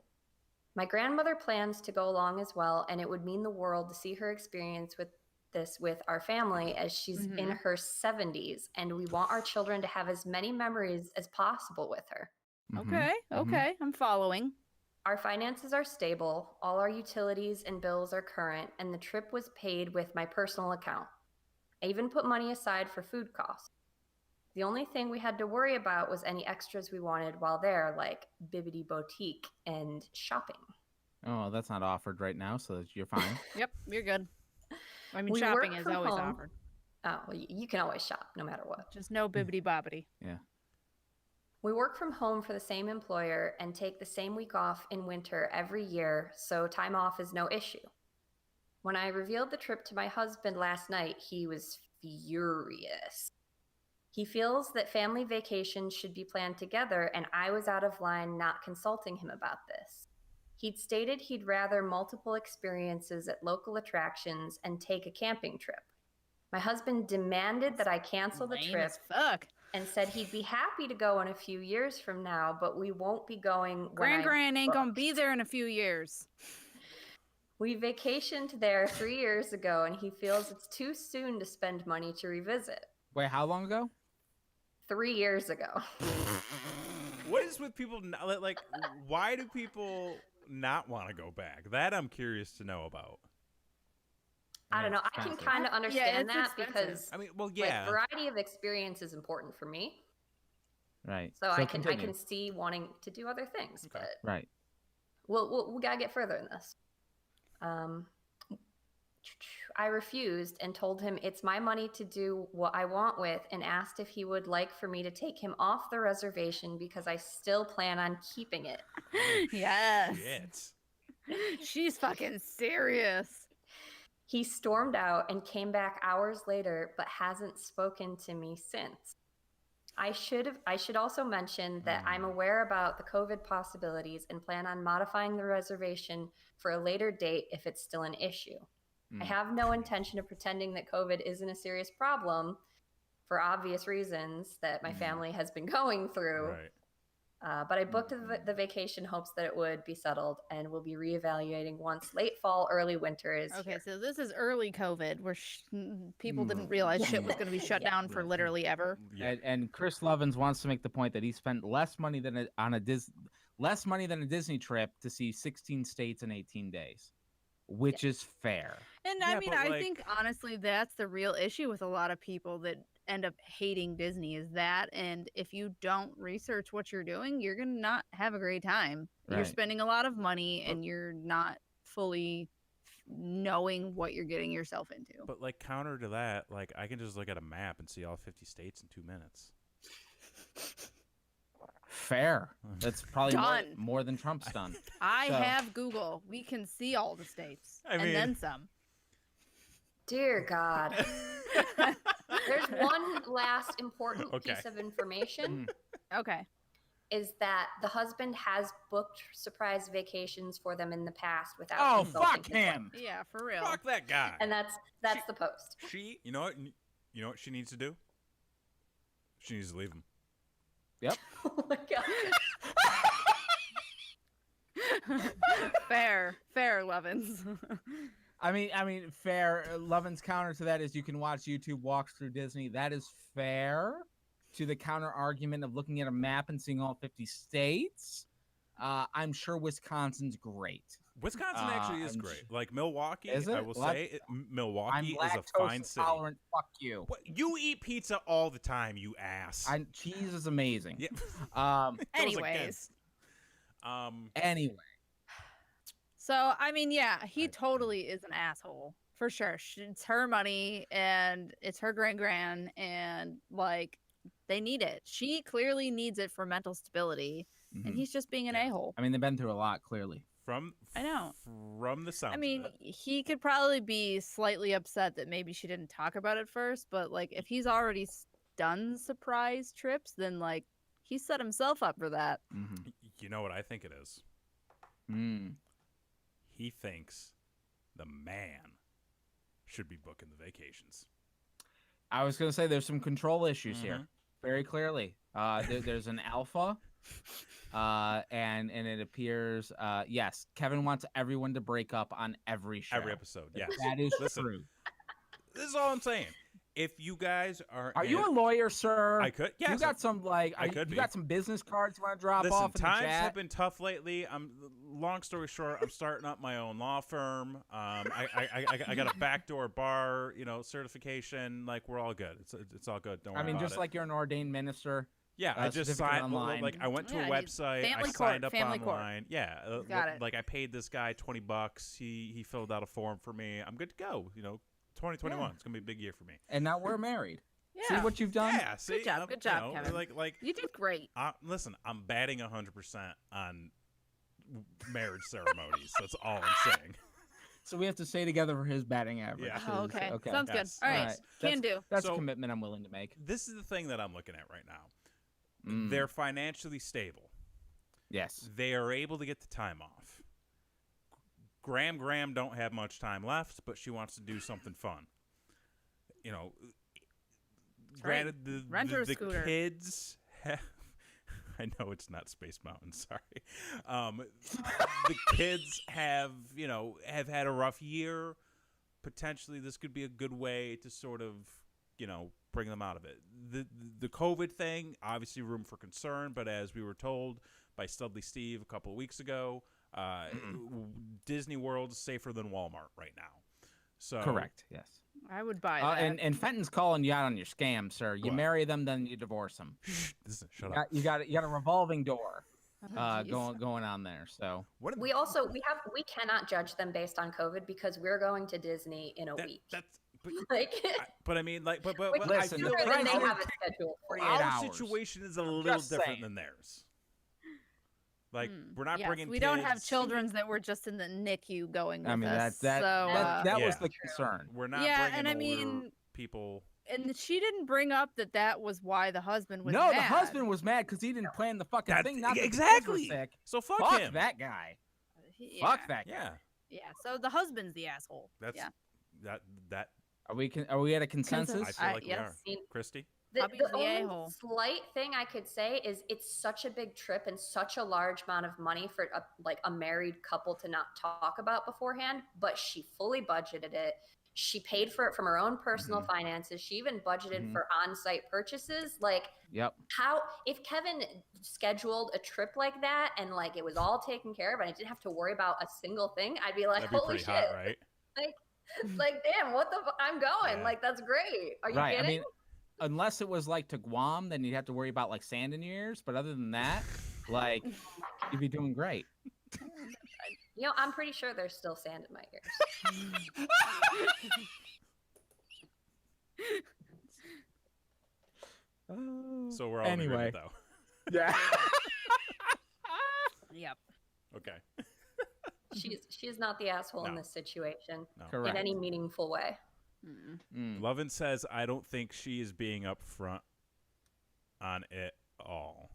[SPEAKER 3] My grandmother plans to go along as well, and it would mean the world to see her experience with this with our family as she's in her 70s, and we want our children to have as many memories as possible with her.
[SPEAKER 2] Mhm.
[SPEAKER 4] Okay. Okay. I'm following.
[SPEAKER 3] Our finances are stable, all our utilities and bills are current, and the trip was paid with my personal account. I even put money aside for food costs. The only thing we had to worry about was any extras we wanted while there, like Bibbidi Boutique and shopping.
[SPEAKER 2] Oh, that's not offered right now, so you're fine.
[SPEAKER 4] Yep. You're good. I mean,
[SPEAKER 3] We
[SPEAKER 4] shopping
[SPEAKER 3] work
[SPEAKER 4] is
[SPEAKER 3] from
[SPEAKER 4] always
[SPEAKER 3] home.
[SPEAKER 4] offered.
[SPEAKER 3] Oh, well, you can always shop no matter what.
[SPEAKER 4] Just no bibbity bobbity.
[SPEAKER 2] Yeah.
[SPEAKER 3] We work from home for the same employer and take the same week off in winter every year, so time off is no issue. When I revealed the trip to my husband last night, he was furious. He feels that family vacations should be planned together, and I was out of line not consulting him about this. He'd stated he'd rather multiple experiences at local attractions and take a camping trip. My husband demanded that I cancel the
[SPEAKER 4] Lame
[SPEAKER 3] trip
[SPEAKER 4] as fuck.
[SPEAKER 3] and said he'd be happy to go in a few years from now, but we won't be going when
[SPEAKER 4] Gran ain't gonna
[SPEAKER 3] booked.
[SPEAKER 4] be there in a few years.
[SPEAKER 3] We vacationed there 3 years ago, and he feels it's too soon to spend money to revisit.
[SPEAKER 2] Wait, how long ago?
[SPEAKER 3] 3 years ago.
[SPEAKER 1] What is with people like? Why do people not want to go back? That I'm curious to know about.
[SPEAKER 3] I don't know. I can kind of understand
[SPEAKER 4] it's
[SPEAKER 3] that
[SPEAKER 4] expensive.
[SPEAKER 3] because
[SPEAKER 1] I mean, well, yeah.
[SPEAKER 3] like, variety of experience is important for me.
[SPEAKER 2] Right.
[SPEAKER 3] So I can
[SPEAKER 2] continue.
[SPEAKER 3] see wanting to do other things,
[SPEAKER 1] Okay.
[SPEAKER 3] but
[SPEAKER 2] Right.
[SPEAKER 3] we gotta get further in this. I refused and told him it's my money to do what I want with, and asked if he would like for me to take him off the reservation because I still plan on keeping it.
[SPEAKER 4] Yes.
[SPEAKER 1] Shit.
[SPEAKER 4] She's fucking serious.
[SPEAKER 3] He stormed out and came back hours later, but hasn't spoken to me since. I should also mention that I'm aware about the COVID possibilities and plan on modifying the reservation for a later date if it's still an issue. I have no intention of pretending that COVID isn't a serious problem for obvious reasons that my family has been going through.
[SPEAKER 1] Right.
[SPEAKER 3] But I booked the vacation hopes that it would be settled, and we'll be reevaluating once late fall, early winter is
[SPEAKER 4] Okay,
[SPEAKER 3] here.
[SPEAKER 4] so this is early COVID where people didn't realize shit was going to be shut
[SPEAKER 3] Yeah.
[SPEAKER 4] down for literally ever.
[SPEAKER 1] Yeah.
[SPEAKER 2] And Chris Lovins wants to make the point that he spent less money than less money than a Disney trip to see 16 states in 18 days, which is fair.
[SPEAKER 4] And
[SPEAKER 1] Yeah,
[SPEAKER 4] I mean,
[SPEAKER 1] but,
[SPEAKER 4] I
[SPEAKER 1] like-
[SPEAKER 4] think honestly that's the real issue with a lot of people that end up hating Disney is that. And if you don't research what you're doing, you're going to not have a great time. You're
[SPEAKER 2] Right.
[SPEAKER 4] spending a lot of money and you're not fully knowing what you're getting yourself into.
[SPEAKER 1] But like counter to that, like I can just look at a map and see all 50 states in 2 minutes.
[SPEAKER 2] Fair. That's probably
[SPEAKER 4] Done.
[SPEAKER 2] more than Trump's done.
[SPEAKER 4] I
[SPEAKER 2] So-
[SPEAKER 4] have Google. We can see all the states
[SPEAKER 1] I
[SPEAKER 4] and
[SPEAKER 1] mean-
[SPEAKER 4] then some.
[SPEAKER 3] Dear God. There's one last important
[SPEAKER 1] Okay.
[SPEAKER 3] piece of information.
[SPEAKER 4] Okay.
[SPEAKER 3] Is that the husband has booked surprise vacations for them in the past without
[SPEAKER 2] Oh,
[SPEAKER 3] consulting
[SPEAKER 2] fuck
[SPEAKER 3] his wife.
[SPEAKER 2] him.
[SPEAKER 4] Yeah, for real.
[SPEAKER 1] Fuck that guy.
[SPEAKER 3] And that's the post.
[SPEAKER 1] She, you know what she needs to do? She needs to leave him.
[SPEAKER 3] Oh my God.
[SPEAKER 4] Fair, Lovins.
[SPEAKER 2] I mean, fair. Lovin's counter to that is you can watch YouTube walks through Disney. That is fair. To the counter argument of looking at a map and seeing all 50 states, I'm sure Wisconsin's great.
[SPEAKER 1] Wisconsin actually is
[SPEAKER 2] I'm
[SPEAKER 1] great. Like Milwaukee,
[SPEAKER 2] Is
[SPEAKER 1] I
[SPEAKER 2] it?
[SPEAKER 1] will
[SPEAKER 2] Well,
[SPEAKER 1] say,
[SPEAKER 2] I'm
[SPEAKER 1] Milwaukee is a
[SPEAKER 2] lactose
[SPEAKER 1] fine city.
[SPEAKER 2] intolerant. Fuck you.
[SPEAKER 1] What, you eat pizza all the time, you ass.
[SPEAKER 2] Cheese is amazing.
[SPEAKER 1] Yeah.
[SPEAKER 2] Um.
[SPEAKER 1] Goes
[SPEAKER 4] Anyways.
[SPEAKER 1] against.
[SPEAKER 2] Anyway.
[SPEAKER 4] So, I mean, yeah, he totally is an asshole. For sure. It's her money and it's her gran and like they need it. She clearly needs it for mental stability and he's just being an
[SPEAKER 1] Yeah.
[SPEAKER 4] a-hole.
[SPEAKER 2] I mean, they've been through a lot, clearly.
[SPEAKER 4] I know.
[SPEAKER 1] From the sound.
[SPEAKER 4] I mean, he could probably be slightly upset that maybe she didn't talk about it first, but like if he's already done surprise trips, then like he set himself up for that.
[SPEAKER 2] Mm-hmm.
[SPEAKER 1] you know what I think it is?
[SPEAKER 2] Mm.
[SPEAKER 1] He thinks the man should be booking the vacations.
[SPEAKER 2] I was going to say there's some control issues here,
[SPEAKER 1] Mhm.
[SPEAKER 2] very clearly. There's an alpha, and it appears, yes, Kevin wants everyone to break up on every show.
[SPEAKER 1] Every episode, yes.
[SPEAKER 2] That is
[SPEAKER 1] Listen,
[SPEAKER 2] true.
[SPEAKER 1] This is all I'm saying. If you guys are
[SPEAKER 2] You a lawyer, sir?
[SPEAKER 1] I could. Yes.
[SPEAKER 2] You got some
[SPEAKER 1] could
[SPEAKER 2] you
[SPEAKER 1] be.
[SPEAKER 2] got some business cards you want to drop
[SPEAKER 1] Listen,
[SPEAKER 2] off in the
[SPEAKER 1] times
[SPEAKER 2] chat?
[SPEAKER 1] have been tough lately. Long story short, I'm starting up my own law firm. I got a backdoor bar, certification. Like we're all good. It's all good. Don't worry
[SPEAKER 2] I mean,
[SPEAKER 1] about
[SPEAKER 2] just
[SPEAKER 1] it.
[SPEAKER 2] like you're an ordained minister.
[SPEAKER 1] Yeah, I just
[SPEAKER 2] certificate
[SPEAKER 1] signed.
[SPEAKER 2] online.
[SPEAKER 1] Like I went to
[SPEAKER 4] Yeah,
[SPEAKER 1] a
[SPEAKER 4] he's
[SPEAKER 1] website. I
[SPEAKER 4] family
[SPEAKER 1] signed
[SPEAKER 4] court,
[SPEAKER 1] up
[SPEAKER 4] family court.
[SPEAKER 1] online. Yeah,
[SPEAKER 4] Got it.
[SPEAKER 1] like I paid this guy $20. He filled out a form for me. I'm good to go. 2021. It's gonna be a big year for me.
[SPEAKER 2] And now we're married.
[SPEAKER 4] Yeah.
[SPEAKER 2] See what you've done?
[SPEAKER 1] Yeah, see,
[SPEAKER 4] Good job, Kevin.
[SPEAKER 1] Like
[SPEAKER 4] You did great.
[SPEAKER 1] listen, I'm batting 100% on marriage ceremonies. That's all I'm saying.
[SPEAKER 2] So we have to stay together for his batting average.
[SPEAKER 1] Yeah.
[SPEAKER 4] Oh, okay.
[SPEAKER 2] Okay.
[SPEAKER 4] Sounds
[SPEAKER 1] Yes.
[SPEAKER 4] good. All right.
[SPEAKER 2] Alright.
[SPEAKER 4] Can do.
[SPEAKER 2] That's
[SPEAKER 1] So-
[SPEAKER 2] a commitment I'm willing to make.
[SPEAKER 1] This is the thing that I'm looking at right now.
[SPEAKER 2] Mm.
[SPEAKER 1] They're financially stable.
[SPEAKER 2] Yes.
[SPEAKER 1] They are able to get the time off. Graham don't have much time left, but she wants to do something fun. You know,
[SPEAKER 4] right.
[SPEAKER 1] granted,
[SPEAKER 4] Rent her a
[SPEAKER 1] the
[SPEAKER 4] scooter.
[SPEAKER 1] kids have. I know it's not Space Mountain. Sorry. The kids have had a rough year. Potentially, this could be a good way to sort of bring them out of it. The COVID thing, obviously, room for concern. But as we were told by Studley Steve a couple of weeks ago, Disney World is safer than Walmart right now. So
[SPEAKER 2] Correct. Yes.
[SPEAKER 4] I would buy that.
[SPEAKER 2] And Fenton's calling you out on your scam, sir. You
[SPEAKER 1] What?
[SPEAKER 2] marry them, then you divorce them.
[SPEAKER 1] Shut up.
[SPEAKER 2] You got a revolving door
[SPEAKER 4] Oh, jeez.
[SPEAKER 2] going on there. So
[SPEAKER 1] What
[SPEAKER 3] We cannot judge them based on COVID because we're going to Disney in a week.
[SPEAKER 1] That's but,
[SPEAKER 3] Like,
[SPEAKER 1] but I mean, like, but
[SPEAKER 3] which is
[SPEAKER 2] listen,
[SPEAKER 1] I
[SPEAKER 3] sooner
[SPEAKER 1] feel
[SPEAKER 3] than
[SPEAKER 1] like
[SPEAKER 3] they have it scheduled for.
[SPEAKER 2] 48
[SPEAKER 1] our
[SPEAKER 2] hours.
[SPEAKER 1] situation is a little
[SPEAKER 2] just
[SPEAKER 1] different
[SPEAKER 2] saying.
[SPEAKER 1] than theirs. Like,
[SPEAKER 4] Hmm.
[SPEAKER 1] we're not
[SPEAKER 4] Yes,
[SPEAKER 1] bringing.
[SPEAKER 4] we don't have
[SPEAKER 1] kids.
[SPEAKER 4] children that were just in the NICU going with
[SPEAKER 2] I mean
[SPEAKER 4] us.
[SPEAKER 2] that
[SPEAKER 1] Yeah.
[SPEAKER 2] was the concern.
[SPEAKER 1] We're not
[SPEAKER 4] Yeah,
[SPEAKER 1] bringing
[SPEAKER 4] and I
[SPEAKER 1] older
[SPEAKER 4] mean-
[SPEAKER 1] people.
[SPEAKER 4] and she didn't bring up that was why the husband was
[SPEAKER 2] No,
[SPEAKER 4] mad.
[SPEAKER 2] the husband was mad because he didn't plan the fucking
[SPEAKER 1] That-
[SPEAKER 2] thing. Not that the kids
[SPEAKER 1] exactly.
[SPEAKER 2] were sick.
[SPEAKER 1] So fuck him.
[SPEAKER 2] that guy.
[SPEAKER 4] Yeah.
[SPEAKER 2] Fuck that guy.
[SPEAKER 1] Yeah,
[SPEAKER 4] Yeah, so the husband's the asshole.
[SPEAKER 1] that's
[SPEAKER 4] yeah.
[SPEAKER 1] that.
[SPEAKER 2] Are we at a consensus?
[SPEAKER 1] I feel like we
[SPEAKER 4] yes.
[SPEAKER 1] are. Christy.
[SPEAKER 4] Puppy's
[SPEAKER 3] The
[SPEAKER 4] the
[SPEAKER 3] only
[SPEAKER 4] a-hole.
[SPEAKER 3] slight thing I could say is it's such a big trip and such a large amount of money for a married couple to not talk about beforehand, but she fully budgeted it. She paid for it from her own personal finances. She even budgeted for on-site purchases. Like,
[SPEAKER 2] Yep.
[SPEAKER 3] if Kevin scheduled a trip like that and like it was all taken care of and I didn't have to worry about a single thing, I'd be like,
[SPEAKER 1] That'd be
[SPEAKER 3] holy
[SPEAKER 1] pretty
[SPEAKER 3] shit.
[SPEAKER 1] hot, right?
[SPEAKER 3] Like, damn, I'm going.
[SPEAKER 1] Yeah.
[SPEAKER 3] Like, that's great. Are you
[SPEAKER 2] Right.
[SPEAKER 3] kidding?
[SPEAKER 2] I mean, unless it was like to Guam, then you'd have to worry about like sand in your ears. But other than that, like, you'd be doing great.
[SPEAKER 3] I'm pretty sure there's still sand in my ears.
[SPEAKER 1] So we're all in
[SPEAKER 2] Anyway.
[SPEAKER 1] agreement, though.
[SPEAKER 2] Yeah.
[SPEAKER 4] Yep.
[SPEAKER 1] Okay.
[SPEAKER 3] She's not the asshole in
[SPEAKER 1] No.
[SPEAKER 3] this situation
[SPEAKER 1] No.
[SPEAKER 2] Correct.
[SPEAKER 3] in any meaningful way.
[SPEAKER 4] Mm.
[SPEAKER 1] Lovin says, I don't think she is being upfront on it all.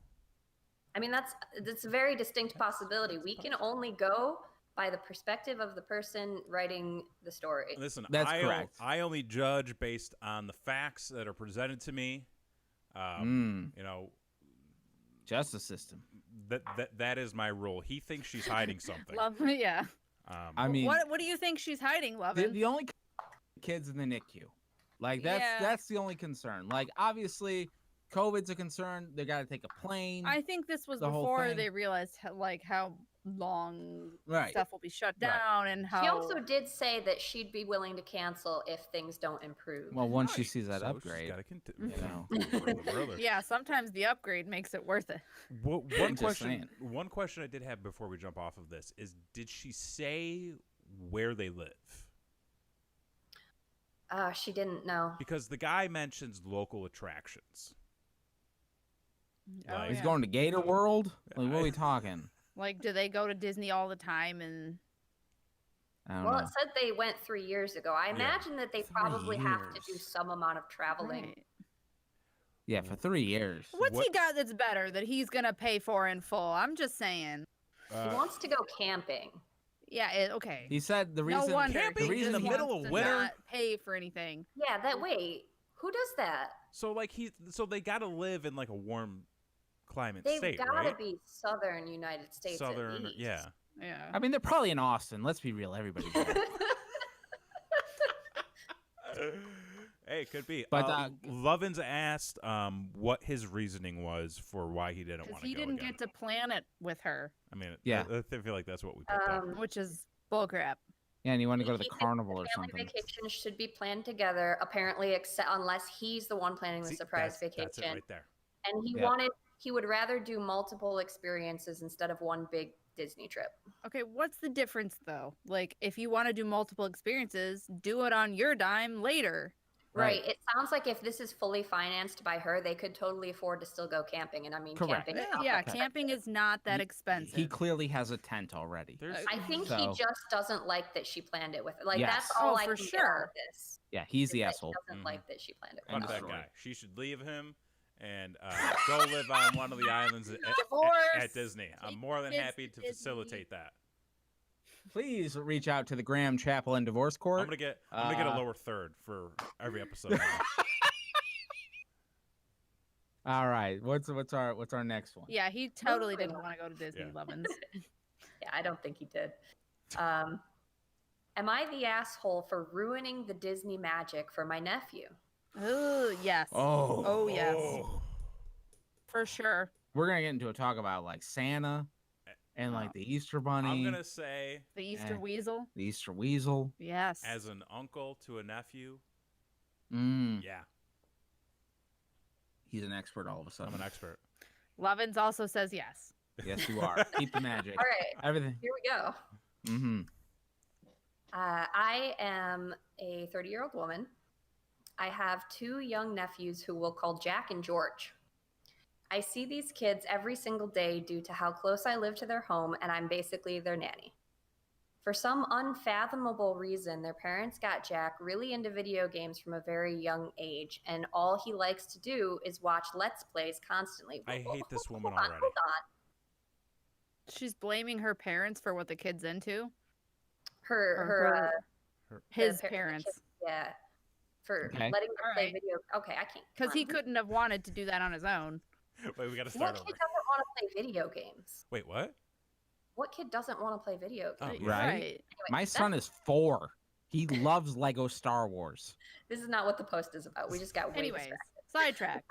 [SPEAKER 3] I mean, that's a very distinct possibility. We can only go by the perspective of the person writing the story.
[SPEAKER 1] Listen,
[SPEAKER 2] That's
[SPEAKER 1] I
[SPEAKER 2] correct.
[SPEAKER 1] I only judge based on the facts that are presented to me. You know,
[SPEAKER 2] Justice system.
[SPEAKER 1] that is my rule. He thinks she's hiding something.
[SPEAKER 4] Love, yeah.
[SPEAKER 2] I mean,
[SPEAKER 4] What do you think she's hiding, Lovin?
[SPEAKER 2] the only kids in the NICU, like that's the only concern. Like obviously, COVID's a concern. They got to take a plane.
[SPEAKER 4] I think this was
[SPEAKER 2] the whole
[SPEAKER 4] before
[SPEAKER 2] thing.
[SPEAKER 4] they realized how long
[SPEAKER 2] Right.
[SPEAKER 4] stuff will be shut
[SPEAKER 2] Right.
[SPEAKER 4] down and how
[SPEAKER 3] She also did say that she'd be willing to cancel if things don't improve.
[SPEAKER 2] Well, once she sees that
[SPEAKER 1] So
[SPEAKER 2] upgrade,
[SPEAKER 1] she's gotta continue.
[SPEAKER 2] you know.
[SPEAKER 1] Brother.
[SPEAKER 4] yeah, sometimes the upgrade makes it worth it.
[SPEAKER 1] One
[SPEAKER 2] I'm just
[SPEAKER 1] question.
[SPEAKER 2] saying.
[SPEAKER 1] One question I did have before we jump off of this is: did she say where they live?
[SPEAKER 3] She didn't know.
[SPEAKER 1] Because the guy mentions local attractions.
[SPEAKER 4] Oh,
[SPEAKER 1] Like-
[SPEAKER 2] He's
[SPEAKER 4] yeah.
[SPEAKER 2] going to Gator World. Like, what are we talking?
[SPEAKER 4] Like, do they go to Disney all the time? And
[SPEAKER 2] I don't
[SPEAKER 3] Well,
[SPEAKER 2] know.
[SPEAKER 3] it said they went 3 years ago. I
[SPEAKER 1] Yeah.
[SPEAKER 3] imagine that they
[SPEAKER 2] 3
[SPEAKER 3] probably have to do
[SPEAKER 2] years.
[SPEAKER 3] some amount of traveling.
[SPEAKER 4] Right.
[SPEAKER 2] Yeah, for 3 years.
[SPEAKER 4] What's
[SPEAKER 1] What-
[SPEAKER 4] he got that's better that he's gonna pay for in full? I'm just saying.
[SPEAKER 3] He wants to go camping.
[SPEAKER 4] Yeah. Okay.
[SPEAKER 2] He said the
[SPEAKER 4] No
[SPEAKER 2] reason.
[SPEAKER 4] wonder.
[SPEAKER 1] Camping
[SPEAKER 4] he
[SPEAKER 1] in the
[SPEAKER 4] just
[SPEAKER 1] middle
[SPEAKER 4] wants
[SPEAKER 1] of
[SPEAKER 4] to
[SPEAKER 1] winter?
[SPEAKER 4] not pay for anything.
[SPEAKER 3] Yeah, wait, who does that?
[SPEAKER 1] So they gotta live in like a warm climate
[SPEAKER 3] They've
[SPEAKER 1] state,
[SPEAKER 3] got to
[SPEAKER 1] right?
[SPEAKER 3] be southern United States. at
[SPEAKER 1] Southern,
[SPEAKER 3] least.
[SPEAKER 1] yeah.
[SPEAKER 4] Yeah.
[SPEAKER 2] I mean, they're probably in Austin. Let's be real. Everybody's there.
[SPEAKER 1] Hey, it could be.
[SPEAKER 2] But,
[SPEAKER 1] Lovins asked what his reasoning was for why he didn't
[SPEAKER 4] Because
[SPEAKER 1] want to
[SPEAKER 4] he
[SPEAKER 1] go
[SPEAKER 4] didn't
[SPEAKER 1] again.
[SPEAKER 4] get to plan it with her,
[SPEAKER 1] I mean,
[SPEAKER 2] Yeah.
[SPEAKER 1] I feel like that's what we picked up.
[SPEAKER 4] which is bullcrap.
[SPEAKER 2] Yeah, and you want to go to the
[SPEAKER 3] He thinks
[SPEAKER 2] carnival or
[SPEAKER 3] family
[SPEAKER 2] something.
[SPEAKER 3] vacation should be planned together, apparently, except unless he's the one planning the
[SPEAKER 1] See,
[SPEAKER 3] surprise
[SPEAKER 1] that's
[SPEAKER 3] vacation.
[SPEAKER 1] it right there.
[SPEAKER 3] And he
[SPEAKER 2] Yeah.
[SPEAKER 3] wanted he would rather do multiple experiences instead of one big Disney trip.
[SPEAKER 4] Okay, what's the difference though? Like, if you want to do multiple experiences, do it on your dime later.
[SPEAKER 3] Right. It sounds like if this is fully financed by her, they could totally afford to still go camping. And I mean,
[SPEAKER 2] Correct.
[SPEAKER 3] camping.
[SPEAKER 4] Yeah, camping is not that expensive.
[SPEAKER 2] He clearly has a tent already.
[SPEAKER 3] I think he just doesn't like that she planned it with. Like, that's
[SPEAKER 2] Yes.
[SPEAKER 3] all
[SPEAKER 4] Oh,
[SPEAKER 3] I
[SPEAKER 4] for
[SPEAKER 3] can
[SPEAKER 4] sure.
[SPEAKER 3] get out of this.
[SPEAKER 2] Yeah, he's
[SPEAKER 3] is
[SPEAKER 2] the
[SPEAKER 3] that
[SPEAKER 2] asshole.
[SPEAKER 3] He doesn't like that she planned it with.
[SPEAKER 1] Fuck that
[SPEAKER 2] destroyed.
[SPEAKER 1] guy. She should leave him and go live on one of the islands at
[SPEAKER 4] Divorce.
[SPEAKER 1] Disney. I'm
[SPEAKER 4] Take
[SPEAKER 1] more than
[SPEAKER 4] kids
[SPEAKER 1] happy
[SPEAKER 4] to
[SPEAKER 1] to
[SPEAKER 4] Disney.
[SPEAKER 1] facilitate that.
[SPEAKER 2] Please reach out to the Graham Chapel and Divorce Court.
[SPEAKER 1] I'm gonna get a lower third for every episode. now.
[SPEAKER 2] All right. What's our next one?
[SPEAKER 4] Yeah, he totally didn't want to go to Disney, Lovins.
[SPEAKER 3] Yeah, I don't think he did. Am I the asshole for ruining the Disney magic for my nephew?
[SPEAKER 4] Oh, yes. Oh, yes. For sure.
[SPEAKER 2] We're gonna get into a talk about like Santa and like the Easter Bunny.
[SPEAKER 1] I'm gonna say
[SPEAKER 4] The Easter Weasel.
[SPEAKER 2] the Easter Weasel.
[SPEAKER 4] Yes.
[SPEAKER 1] as an uncle to a nephew, yeah,
[SPEAKER 2] He's an expert all of a
[SPEAKER 1] I'm
[SPEAKER 2] sudden.
[SPEAKER 1] an expert.
[SPEAKER 4] Lovins also says yes.
[SPEAKER 2] Yes, you are. Keep the magic.
[SPEAKER 3] All right,
[SPEAKER 2] Everything.
[SPEAKER 3] here we go.
[SPEAKER 2] Mm-hmm.
[SPEAKER 3] I am a 30-year-old woman. I have 2 young nephews who we'll call Jack and George. I see these kids every single day due to how close I live to their home, and I'm basically their nanny. For some unfathomable reason, their parents got Jack really into video games from a very young age, and all he likes to do is watch Let's Plays constantly.
[SPEAKER 1] I hate this woman
[SPEAKER 3] Hold on,
[SPEAKER 1] already.
[SPEAKER 3] hold on.
[SPEAKER 4] She's blaming her parents for what the kid's into.
[SPEAKER 3] His
[SPEAKER 4] His parents.
[SPEAKER 3] Yeah. For
[SPEAKER 2] Okay.
[SPEAKER 3] letting them
[SPEAKER 4] All
[SPEAKER 3] play
[SPEAKER 4] right.
[SPEAKER 3] video. Okay, I can't.
[SPEAKER 4] Because
[SPEAKER 3] come
[SPEAKER 4] he
[SPEAKER 3] on.
[SPEAKER 4] couldn't have wanted to do that on his own.
[SPEAKER 1] Wait, we gotta
[SPEAKER 3] What
[SPEAKER 1] start
[SPEAKER 3] kid
[SPEAKER 1] over.
[SPEAKER 3] doesn't want to play video games?
[SPEAKER 1] Wait, what?
[SPEAKER 3] What kid doesn't want to play video
[SPEAKER 1] Oh,
[SPEAKER 3] games?
[SPEAKER 1] yeah.
[SPEAKER 2] Right?
[SPEAKER 3] Anyway,
[SPEAKER 2] My son is 4. He loves Lego Star Wars.
[SPEAKER 3] This is not what the post is about. We just got way
[SPEAKER 4] Anyways,
[SPEAKER 3] distracted.
[SPEAKER 4] sidetrack.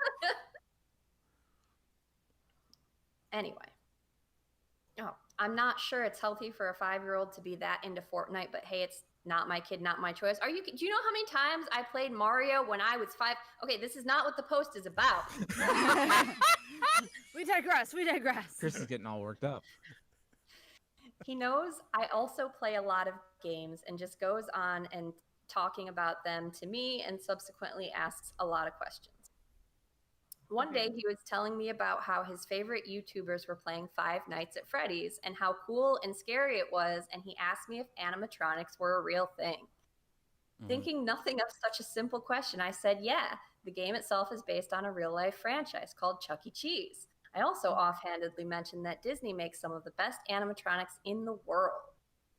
[SPEAKER 3] Anyway. Oh, I'm not sure it's healthy for a 5-year-old to be that into Fortnite, but hey, it's not my kid, not my choice. Do you know how many times I played Mario when I was 5? Okay, this is not what the post is about.
[SPEAKER 4] We digress. We digress.
[SPEAKER 2] Chris is getting all worked up.
[SPEAKER 3] He knows I also play a lot of games and just goes on and talking about them to me and subsequently asks a lot of questions. One day he was telling me about how his favorite YouTubers were playing Five Nights at Freddy's and how cool and scary it was, and he asked me if animatronics were a real thing. Thinking nothing of such a simple question, I said, yeah, the game itself is based on a real-life franchise called Chuck E. Cheese. I also offhandedly mentioned that Disney makes some of the best animatronics in the world.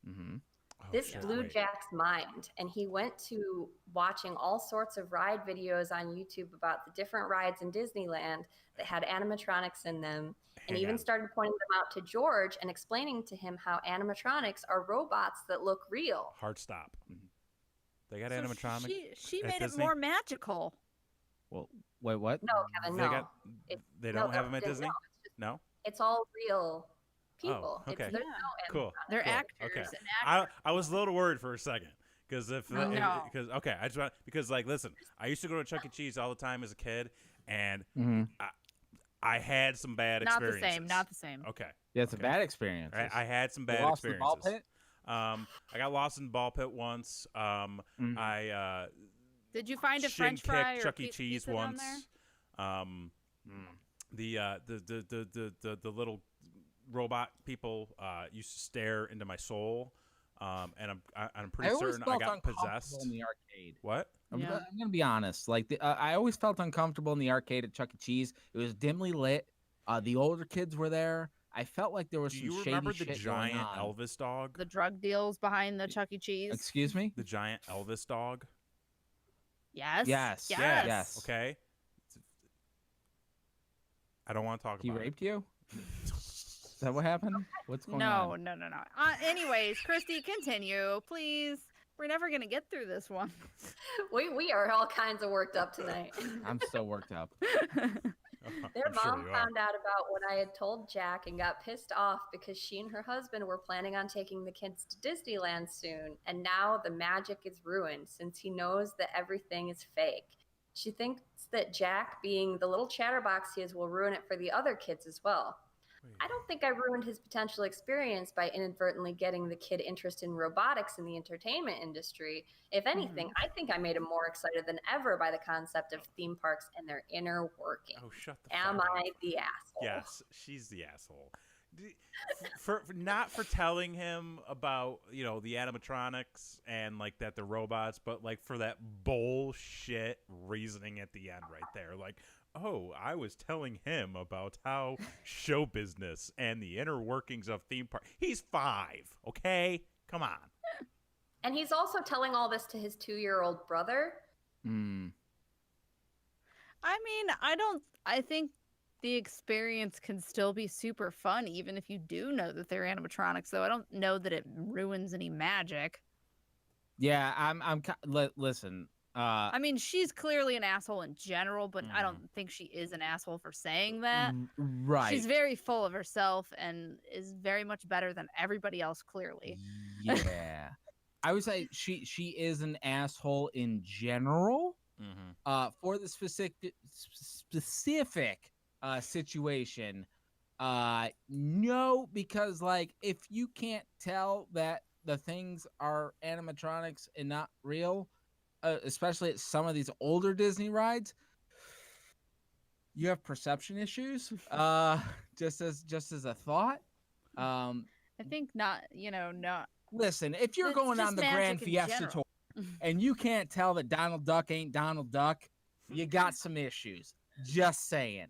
[SPEAKER 2] Mm-hmm.
[SPEAKER 1] Oh,
[SPEAKER 3] This
[SPEAKER 1] shit,
[SPEAKER 3] blew
[SPEAKER 1] wait.
[SPEAKER 3] Jack's mind, and he went to watching all sorts of ride videos on YouTube about the different rides in Disneyland that had animatronics in them, and
[SPEAKER 1] Hang
[SPEAKER 3] even
[SPEAKER 1] on.
[SPEAKER 3] started pointing them out to George and explaining to him how animatronics are robots that look real.
[SPEAKER 1] Hard stop. They got
[SPEAKER 4] So
[SPEAKER 1] animatronics.
[SPEAKER 4] she
[SPEAKER 1] at
[SPEAKER 4] made it
[SPEAKER 1] Disney?
[SPEAKER 4] more magical.
[SPEAKER 2] Well, wait, what?
[SPEAKER 3] No, Kevin,
[SPEAKER 1] They
[SPEAKER 3] no.
[SPEAKER 1] got. They
[SPEAKER 3] No,
[SPEAKER 1] don't have them at
[SPEAKER 3] no,
[SPEAKER 1] Disney.
[SPEAKER 3] it's just-
[SPEAKER 1] No.
[SPEAKER 3] It's all real people.
[SPEAKER 1] okay.
[SPEAKER 3] There's
[SPEAKER 4] Yeah.
[SPEAKER 3] no
[SPEAKER 1] Cool.
[SPEAKER 4] They're
[SPEAKER 1] Cool.
[SPEAKER 4] actors
[SPEAKER 1] Okay.
[SPEAKER 4] and actors.
[SPEAKER 1] I was a little worried for a second because
[SPEAKER 4] No.
[SPEAKER 1] because okay, I just want because like listen, I used to go to Chuck E. Cheese all the time as a kid, and
[SPEAKER 2] Mm-hmm.
[SPEAKER 1] I had some bad
[SPEAKER 4] Not the
[SPEAKER 1] experiences.
[SPEAKER 4] same. Not the same.
[SPEAKER 1] Okay,
[SPEAKER 2] Yeah, it's
[SPEAKER 1] Okay.
[SPEAKER 2] a bad experience.
[SPEAKER 1] I had some
[SPEAKER 2] You
[SPEAKER 1] bad
[SPEAKER 2] lost the ball
[SPEAKER 1] experiences.
[SPEAKER 2] pit?
[SPEAKER 1] I got lost in the ball pit once.
[SPEAKER 2] Mhm.
[SPEAKER 1] I
[SPEAKER 4] Did you find a
[SPEAKER 1] shin
[SPEAKER 4] French fry
[SPEAKER 1] kicked
[SPEAKER 4] or
[SPEAKER 1] Chuck E.
[SPEAKER 4] pizza
[SPEAKER 1] Cheese
[SPEAKER 4] down
[SPEAKER 1] once.
[SPEAKER 4] there?
[SPEAKER 1] The little robot people used to stare into my soul, and I'm pretty
[SPEAKER 2] I always
[SPEAKER 1] certain I
[SPEAKER 2] felt
[SPEAKER 1] got
[SPEAKER 2] uncomfortable
[SPEAKER 1] possessed.
[SPEAKER 2] in the arcade.
[SPEAKER 1] What?
[SPEAKER 4] Yeah.
[SPEAKER 2] I'm gonna be honest. Like, I always felt uncomfortable in the arcade at Chuck E. Cheese. It was dimly lit. The older kids were there. I felt like there was
[SPEAKER 1] Do
[SPEAKER 2] some
[SPEAKER 1] you
[SPEAKER 2] shady
[SPEAKER 1] remember the
[SPEAKER 2] shit going
[SPEAKER 1] giant
[SPEAKER 2] on.
[SPEAKER 1] Elvis dog?
[SPEAKER 4] The drug deals behind the Chuck E. Cheese.
[SPEAKER 2] Excuse me?
[SPEAKER 1] The giant Elvis dog?
[SPEAKER 4] Yes.
[SPEAKER 2] Yes.
[SPEAKER 4] Yes.
[SPEAKER 2] Yes.
[SPEAKER 1] Okay. I don't want to talk
[SPEAKER 2] He
[SPEAKER 1] about
[SPEAKER 2] raped you? Is that what happened? What's going
[SPEAKER 4] No,
[SPEAKER 2] on?
[SPEAKER 4] no, no, no. Anyways, Christy, continue, please. We're never gonna get through this one.
[SPEAKER 3] We are all kinds of worked up tonight.
[SPEAKER 2] I'm so worked up.
[SPEAKER 3] Their
[SPEAKER 1] I'm sure
[SPEAKER 3] mom
[SPEAKER 1] you are.
[SPEAKER 3] found out about what I had told Jack and got pissed off because she and her husband were planning on taking the kids to Disneyland soon, and now the magic is ruined since he knows that everything is fake. She thinks that Jack, being the little chatterbox he is, will ruin it for the other kids as well. I don't think I ruined his potential experience by inadvertently getting the kid interested in robotics in the entertainment industry. If anything, I think I made him more excited than ever by the concept of theme parks and their inner workings.
[SPEAKER 1] Oh, shut the
[SPEAKER 3] Am
[SPEAKER 1] fuck
[SPEAKER 3] I
[SPEAKER 1] up.
[SPEAKER 3] the asshole?
[SPEAKER 1] Yes, she's the asshole. For not for telling him about, you know, the animatronics and like that the robots, but like for that bullshit reasoning at the end right there. Like, oh, I was telling him about how show business and the inner workings of theme park. He's 5, okay? Come on.
[SPEAKER 3] And he's also telling all this to his 2-year-old brother.
[SPEAKER 2] Mm.
[SPEAKER 4] I mean, I think the experience can still be super fun, even if you do know that they're animatronics, though. I don't know that it ruins any magic.
[SPEAKER 2] Yeah, listen.
[SPEAKER 4] I mean, she's clearly an asshole in general, but I don't think she is an asshole for saying that.
[SPEAKER 2] Right.
[SPEAKER 4] She's very full of herself and is very much better than everybody else, clearly.
[SPEAKER 2] Yeah. I would say she is an asshole in general. For the specific situation, no, because like if you can't tell that the things are animatronics and not real, especially at some of these older Disney rides, you have perception issues. Just as a thought.
[SPEAKER 4] I think not.
[SPEAKER 2] Listen, if you're
[SPEAKER 4] It's
[SPEAKER 2] going
[SPEAKER 4] just
[SPEAKER 2] on the
[SPEAKER 4] magic
[SPEAKER 2] Grand
[SPEAKER 4] in
[SPEAKER 2] Fiesta
[SPEAKER 4] general.
[SPEAKER 2] tour and you can't tell that Donald Duck ain't Donald Duck, you got some issues. Just saying.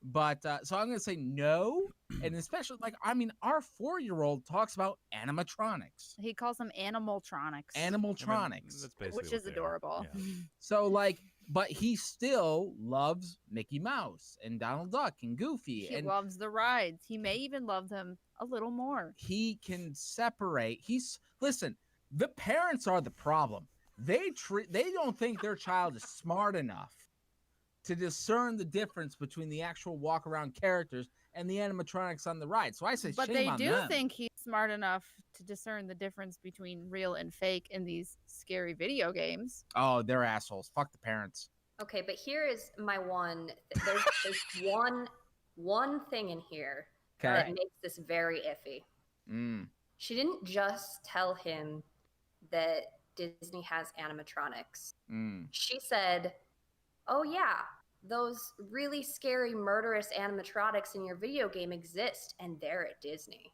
[SPEAKER 2] But so I'm gonna say no, and especially like our 4-year-old talks about animatronics.
[SPEAKER 4] He calls them animaltronics.
[SPEAKER 2] Animaltronics,
[SPEAKER 1] that's basically
[SPEAKER 4] which is
[SPEAKER 1] what they are.
[SPEAKER 4] adorable.
[SPEAKER 1] Yeah.
[SPEAKER 2] So like, but he still loves Mickey Mouse and Donald Duck and Goofy,
[SPEAKER 4] He
[SPEAKER 2] and
[SPEAKER 4] loves the rides. He may even love them a little more.
[SPEAKER 2] he can separate. Listen, the parents are the problem. They don't think their child is smart enough to discern the difference between the actual walk around characters and the animatronics on the ride. So I say
[SPEAKER 4] But
[SPEAKER 2] shame
[SPEAKER 4] they
[SPEAKER 2] on
[SPEAKER 4] do
[SPEAKER 2] them.
[SPEAKER 4] think he's smart enough to discern the difference between real and fake in these scary video games.
[SPEAKER 2] Oh, they're assholes. Fuck the parents.
[SPEAKER 3] Okay, but here is my one. There's one thing in here that makes this very iffy. She didn't just tell him that Disney has animatronics. She said, oh yeah, those really scary murderous animatronics in your video game exist and they're at Disney.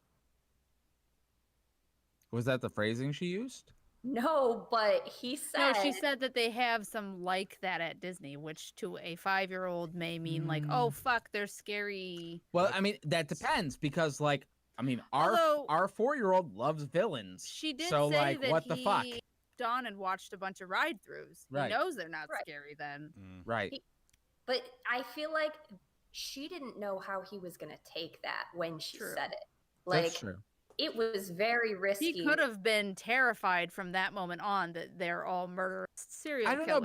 [SPEAKER 2] Was that the phrasing she used?
[SPEAKER 3] No, but he said...
[SPEAKER 4] No, she said that they have some like that at Disney, which to a 5-year-old may mean like, oh, fuck, they're scary.
[SPEAKER 2] Well, I mean, that depends because, like, our 4-year-old loves villains.
[SPEAKER 4] She did
[SPEAKER 2] so,
[SPEAKER 4] say
[SPEAKER 2] like,
[SPEAKER 4] that
[SPEAKER 2] what the fuck?
[SPEAKER 4] he gone and watched a bunch of ride-throughs.
[SPEAKER 2] Right.
[SPEAKER 4] He knows they're not scary then.
[SPEAKER 2] Right.
[SPEAKER 3] But I feel like she didn't know how he was going to take that when she said it. Like,
[SPEAKER 2] that's true.
[SPEAKER 3] It was very risky.
[SPEAKER 4] He could have been terrified from that moment on that they're all murderous serial killers.
[SPEAKER 2] I don't know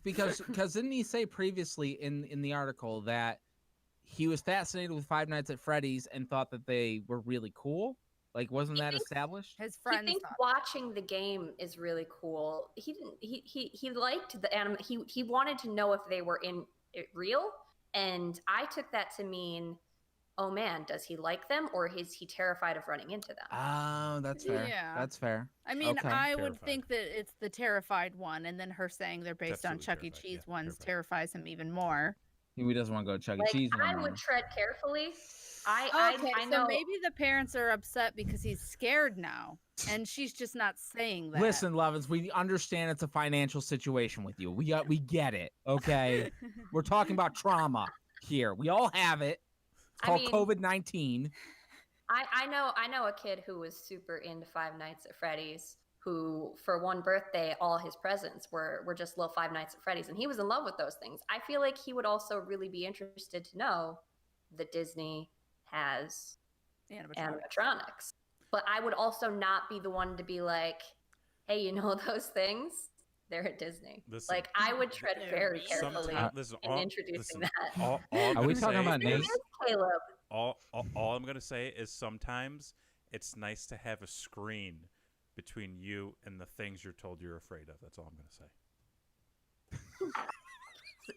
[SPEAKER 2] because didn't he say previously in the article that he was fascinated with Five Nights at Freddy's and thought that they were really cool? Like, wasn't that established?
[SPEAKER 4] His friends
[SPEAKER 3] he thinks watching the game is really cool. He didn't. He liked the anime. He wanted to know if they were real, and I took that to mean, oh man, does he like them or is he terrified of running into them?
[SPEAKER 2] Oh, that's fair.
[SPEAKER 4] Yeah.
[SPEAKER 2] That's fair.
[SPEAKER 4] I mean,
[SPEAKER 2] Okay.
[SPEAKER 4] I would think that it's the terrified one, and then her saying they're based on Chuck E. Cheese ones terrifies him even more.
[SPEAKER 2] He doesn't want to go to Chuck E. Cheese.
[SPEAKER 3] I would tread carefully.
[SPEAKER 4] I
[SPEAKER 3] know.
[SPEAKER 4] So maybe the parents are upset because he's scared now, and she's just not saying that.
[SPEAKER 2] Listen, Lovins, we understand it's a financial situation with you. We get it, okay? We're talking about trauma here. We all have it. It's called COVID-19.
[SPEAKER 3] I know a kid who was super into Five Nights at Freddy's, who for one birthday, all his presents were just little Five Nights at Freddy's, and he was in love with those things. I feel like he would also really be interested to know that Disney has animatronics. But I would also not be the one to be like, hey, you know those things? They're at Disney.
[SPEAKER 1] Listen,
[SPEAKER 3] like, I would tread very carefully in introducing that.
[SPEAKER 1] All
[SPEAKER 2] Are we talking about
[SPEAKER 3] It
[SPEAKER 2] names?
[SPEAKER 3] is Caleb.
[SPEAKER 1] All I'm going to say is sometimes it's nice to have a screen between you and the things you're told you're afraid of. That's all I'm going to say.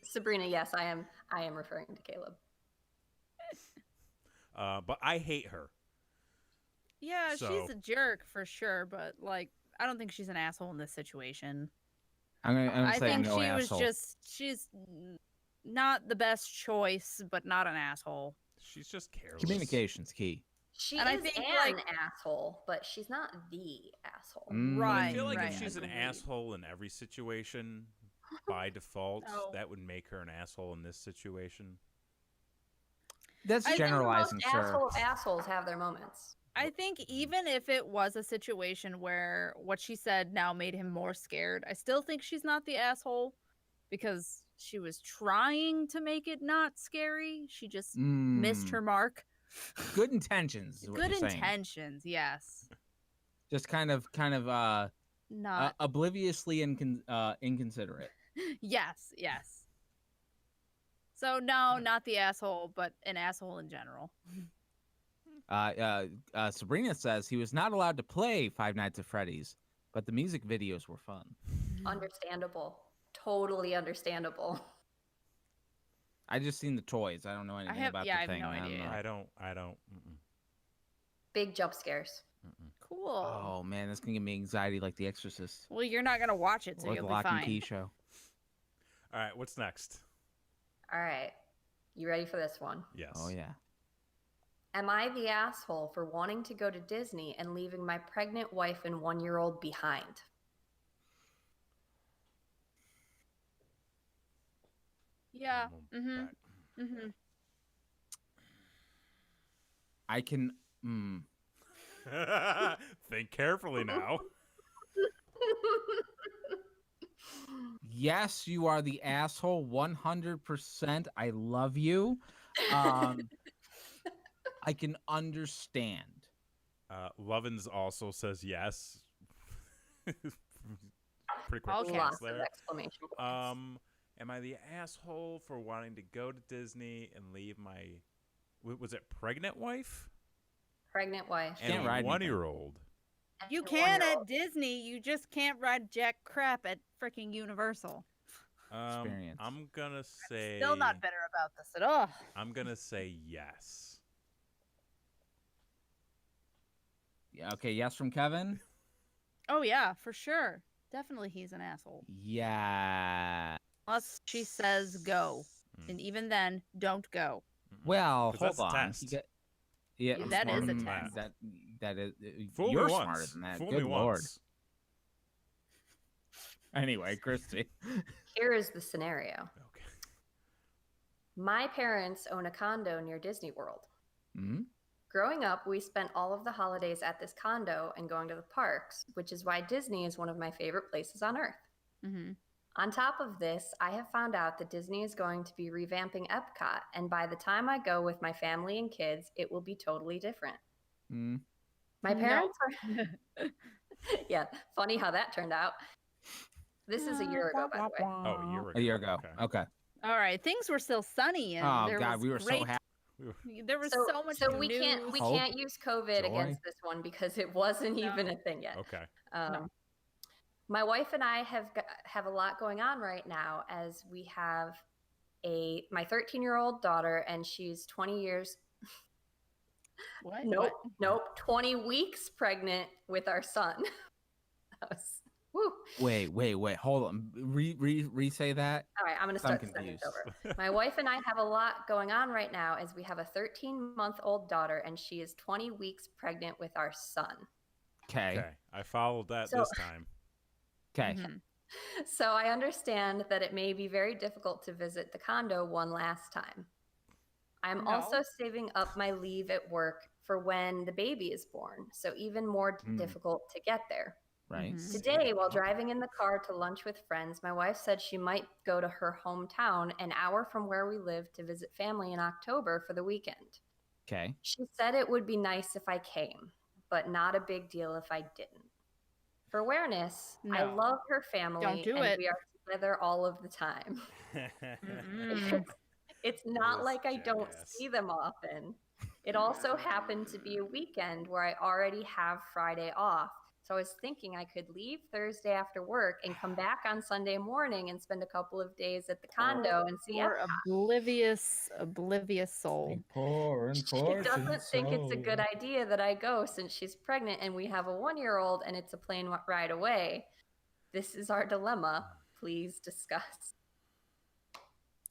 [SPEAKER 3] Sabrina, yes, I am referring to Caleb.
[SPEAKER 1] But I hate her.
[SPEAKER 4] Yeah,
[SPEAKER 1] So-
[SPEAKER 4] she's a jerk for sure, but like I don't think she's an asshole in this situation.
[SPEAKER 2] I'm gonna
[SPEAKER 4] I
[SPEAKER 2] say
[SPEAKER 4] think
[SPEAKER 2] no
[SPEAKER 4] she
[SPEAKER 2] asshole.
[SPEAKER 4] was she's not the best choice, but not an asshole.
[SPEAKER 1] She's just careless.
[SPEAKER 2] Communication's key.
[SPEAKER 3] She
[SPEAKER 4] And I
[SPEAKER 3] is
[SPEAKER 4] think,
[SPEAKER 3] an
[SPEAKER 4] like-
[SPEAKER 3] asshole, but she's not the asshole.
[SPEAKER 1] But I
[SPEAKER 4] Right,
[SPEAKER 1] feel like
[SPEAKER 4] right.
[SPEAKER 1] if she's an
[SPEAKER 3] Agreed.
[SPEAKER 1] asshole in every situation, by default,
[SPEAKER 4] Oh.
[SPEAKER 1] that would make her an asshole in this situation.
[SPEAKER 2] That's
[SPEAKER 4] I think the
[SPEAKER 2] generalizing,
[SPEAKER 3] Most
[SPEAKER 2] sir.
[SPEAKER 3] asshole of assholes have their moments.
[SPEAKER 4] I think even if it was a situation where what she said now made him more scared, I still think she's not the asshole because she was trying to make it not scary. She just missed her mark.
[SPEAKER 2] Good intentions. Is what
[SPEAKER 4] Good
[SPEAKER 2] you're saying.
[SPEAKER 4] intentions, yes.
[SPEAKER 2] Just kind of
[SPEAKER 4] Not
[SPEAKER 2] obliviously inconsiderate.
[SPEAKER 4] yes, yes. So no, not the asshole, but an asshole in general.
[SPEAKER 2] Sabrina says he was not allowed to play Five Nights at Freddy's, but the music videos were fun.
[SPEAKER 3] Understandable. Totally understandable.
[SPEAKER 2] I just seen the toys. I don't know anything about
[SPEAKER 4] I
[SPEAKER 2] the
[SPEAKER 4] have
[SPEAKER 2] thing.
[SPEAKER 4] no
[SPEAKER 2] I don't
[SPEAKER 4] idea.
[SPEAKER 2] know.
[SPEAKER 1] I don't. Mm-mm,
[SPEAKER 3] Big jump scares.
[SPEAKER 1] mm-mm.
[SPEAKER 4] Cool.
[SPEAKER 2] Oh man, that's gonna give me anxiety like The Exorcist
[SPEAKER 4] Well, you're not gonna watch it, so
[SPEAKER 2] or the
[SPEAKER 4] you'll be
[SPEAKER 2] Lock and
[SPEAKER 4] fine.
[SPEAKER 2] Key show.
[SPEAKER 1] All right, what's next?
[SPEAKER 3] All right. You ready for this one?
[SPEAKER 1] Yes.
[SPEAKER 2] Oh yeah.
[SPEAKER 3] Am I the asshole for wanting to go to Disney and leaving my pregnant wife and 1-year-old behind?
[SPEAKER 4] Yeah.
[SPEAKER 1] I'm
[SPEAKER 4] Mm-hmm.
[SPEAKER 1] back.
[SPEAKER 4] Mm-hmm.
[SPEAKER 2] I can.
[SPEAKER 1] Think carefully now.
[SPEAKER 2] Yes, you are the asshole. 100%. I love you. I can understand.
[SPEAKER 1] Lovins also says yes. Pretty quick
[SPEAKER 4] Okay.
[SPEAKER 1] pass
[SPEAKER 3] Lots of
[SPEAKER 1] there.
[SPEAKER 3] exclamation points.
[SPEAKER 1] Am I the asshole for wanting to go to Disney and leave my, was it pregnant wife
[SPEAKER 3] Pregnant wife.
[SPEAKER 1] and
[SPEAKER 2] Can't ride
[SPEAKER 1] a
[SPEAKER 2] anything.
[SPEAKER 1] 1-year-old?
[SPEAKER 4] You
[SPEAKER 3] and a
[SPEAKER 4] can
[SPEAKER 3] 1-year-old.
[SPEAKER 4] at Disney. You just can't ride jack crap at freaking Universal.
[SPEAKER 2] Experience.
[SPEAKER 1] I'm gonna say.
[SPEAKER 4] Still not bitter about this at all.
[SPEAKER 1] I'm gonna say yes.
[SPEAKER 2] Yeah, okay, yes from Kevin.
[SPEAKER 4] Oh yeah, for sure. Definitely, he's an asshole.
[SPEAKER 2] Yeah.
[SPEAKER 4] Unless she says go, and even then, don't go.
[SPEAKER 1] Mm-mm.
[SPEAKER 2] Well,
[SPEAKER 1] 'Cause
[SPEAKER 2] hold
[SPEAKER 1] that's a
[SPEAKER 2] on.
[SPEAKER 1] test.
[SPEAKER 2] Yeah,
[SPEAKER 1] I'm
[SPEAKER 4] That is
[SPEAKER 1] smarter
[SPEAKER 4] a
[SPEAKER 1] than
[SPEAKER 4] test.
[SPEAKER 2] That is.
[SPEAKER 1] Fool
[SPEAKER 2] You're
[SPEAKER 1] me once.
[SPEAKER 2] smarter than that.
[SPEAKER 1] Fool
[SPEAKER 2] Good
[SPEAKER 1] me
[SPEAKER 2] lord.
[SPEAKER 1] once.
[SPEAKER 2] Anyway, Christy.
[SPEAKER 3] Here is the scenario.
[SPEAKER 1] Okay.
[SPEAKER 3] My parents own a condo near Disney World.
[SPEAKER 2] Hmm?
[SPEAKER 3] Growing up, we spent all of the holidays at this condo and going to the parks, which is why Disney is one of my favorite places on earth.
[SPEAKER 4] Mm-hmm.
[SPEAKER 3] On top of this, I have found out that Disney is going to be revamping Epcot, and by the time I go with my family and kids, it will be totally different.
[SPEAKER 2] Hmm?
[SPEAKER 3] My
[SPEAKER 4] No.
[SPEAKER 3] parents are. Yeah, funny how that turned out. This is a year ago, by the way.
[SPEAKER 1] Oh, a year ago.
[SPEAKER 2] A year ago. Okay.
[SPEAKER 4] All right, things were still sunny, and
[SPEAKER 2] Oh
[SPEAKER 4] there
[SPEAKER 2] God,
[SPEAKER 4] was
[SPEAKER 2] we were
[SPEAKER 4] great,
[SPEAKER 2] so happy.
[SPEAKER 4] There was
[SPEAKER 3] So,
[SPEAKER 4] so much.
[SPEAKER 3] so we
[SPEAKER 4] news.
[SPEAKER 2] Hope,
[SPEAKER 3] can't use COVID
[SPEAKER 2] joy.
[SPEAKER 3] against this one because it wasn't
[SPEAKER 4] No.
[SPEAKER 3] even a thing yet.
[SPEAKER 1] Okay.
[SPEAKER 3] Um, My wife and I have a lot going on right now, as we have my 13-year-old daughter, and she's 20 years.
[SPEAKER 4] What?
[SPEAKER 3] Nope, nope, 20 weeks pregnant with our son. That was, woo.
[SPEAKER 2] Wait. Hold on. Re-say that.
[SPEAKER 3] All right, I'm going to
[SPEAKER 2] I'm
[SPEAKER 3] start the sentence
[SPEAKER 2] confused.
[SPEAKER 3] over. My wife and I have a lot going on right now, as we have a 13-month-old daughter, and she is 20 weeks pregnant with our son.
[SPEAKER 2] Okay.
[SPEAKER 1] Okay. I followed that
[SPEAKER 3] So-
[SPEAKER 1] this time.
[SPEAKER 2] Okay.
[SPEAKER 4] Mhm.
[SPEAKER 3] So I understand that it may be very difficult to visit the condo one last time. I'm
[SPEAKER 4] No.
[SPEAKER 3] also saving up my leave at work for when the baby is born, so even more difficult to get there.
[SPEAKER 2] Right.
[SPEAKER 4] Mhm.
[SPEAKER 3] Today, while driving in the car to lunch with friends, my wife said she might go to her hometown, an hour from where we live, to visit family in October for the weekend.
[SPEAKER 2] Okay.
[SPEAKER 3] She said it would be nice if I came, but not a big deal if I didn't. For awareness, I
[SPEAKER 4] No.
[SPEAKER 3] love her family,
[SPEAKER 4] Don't do
[SPEAKER 3] and
[SPEAKER 4] it.
[SPEAKER 3] we are together all of the time.
[SPEAKER 4] Mm-mm.
[SPEAKER 3] It's not
[SPEAKER 1] This
[SPEAKER 3] like I don't
[SPEAKER 1] jackass.
[SPEAKER 3] see them often. It also happened to be a weekend where I already have Friday off, So I was thinking I could leave Thursday after work and come back on Sunday morning and spend a couple of days at the condo and see
[SPEAKER 4] Poor oblivious soul.
[SPEAKER 5] Poor
[SPEAKER 3] She
[SPEAKER 5] unfortunate
[SPEAKER 3] doesn't think it's a good
[SPEAKER 5] soul.
[SPEAKER 3] idea that I go since she's pregnant and we have a 1-year-old and it's a plane ride away. This is our dilemma. Please discuss.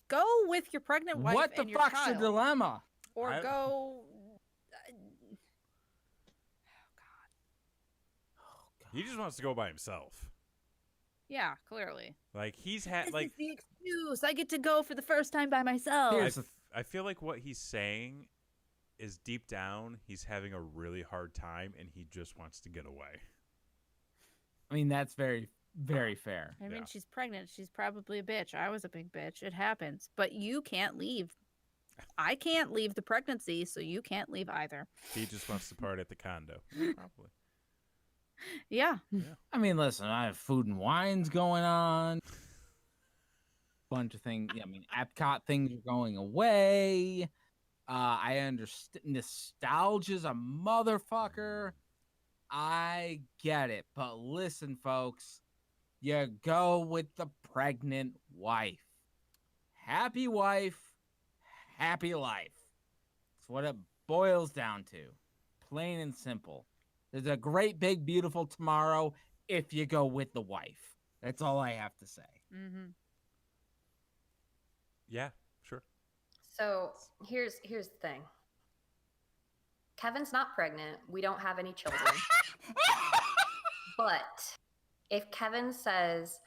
[SPEAKER 4] Go with your pregnant wife
[SPEAKER 2] What the
[SPEAKER 4] and your
[SPEAKER 2] fuck's
[SPEAKER 4] child.
[SPEAKER 2] the dilemma?
[SPEAKER 4] Or
[SPEAKER 1] I-
[SPEAKER 4] go.
[SPEAKER 1] He just wants to go by himself.
[SPEAKER 4] Yeah, clearly.
[SPEAKER 1] Like he's had
[SPEAKER 4] This
[SPEAKER 1] like
[SPEAKER 4] is the excuse. I get to go for the first time by myself.
[SPEAKER 2] Here's
[SPEAKER 1] I feel like what he's saying is deep down he's having a really hard time and he just wants to get away.
[SPEAKER 2] I mean, that's very, very fair.
[SPEAKER 4] I mean,
[SPEAKER 1] Yeah.
[SPEAKER 4] she's pregnant. She's probably a bitch. I was a big bitch. It happens. But you can't leave. I can't leave the pregnancy, so you can't leave either.
[SPEAKER 1] He just wants to party at the condo. Probably.
[SPEAKER 4] Yeah.
[SPEAKER 2] I mean, listen, I have food and wines going on. Bunch of things. I mean, Epcot things are going away. I understand nostalgia's a motherfucker. I get it, but listen, folks, you go with the pregnant wife. Happy wife, happy life. That's what it boils down to. Plain and simple. There's a great, big, beautiful tomorrow if you go with the wife. That's all I have to say.
[SPEAKER 4] Mm-hmm.
[SPEAKER 1] Yeah, sure.
[SPEAKER 3] So here's the thing. Kevin's not pregnant. We don't have any children. But if Kevin says,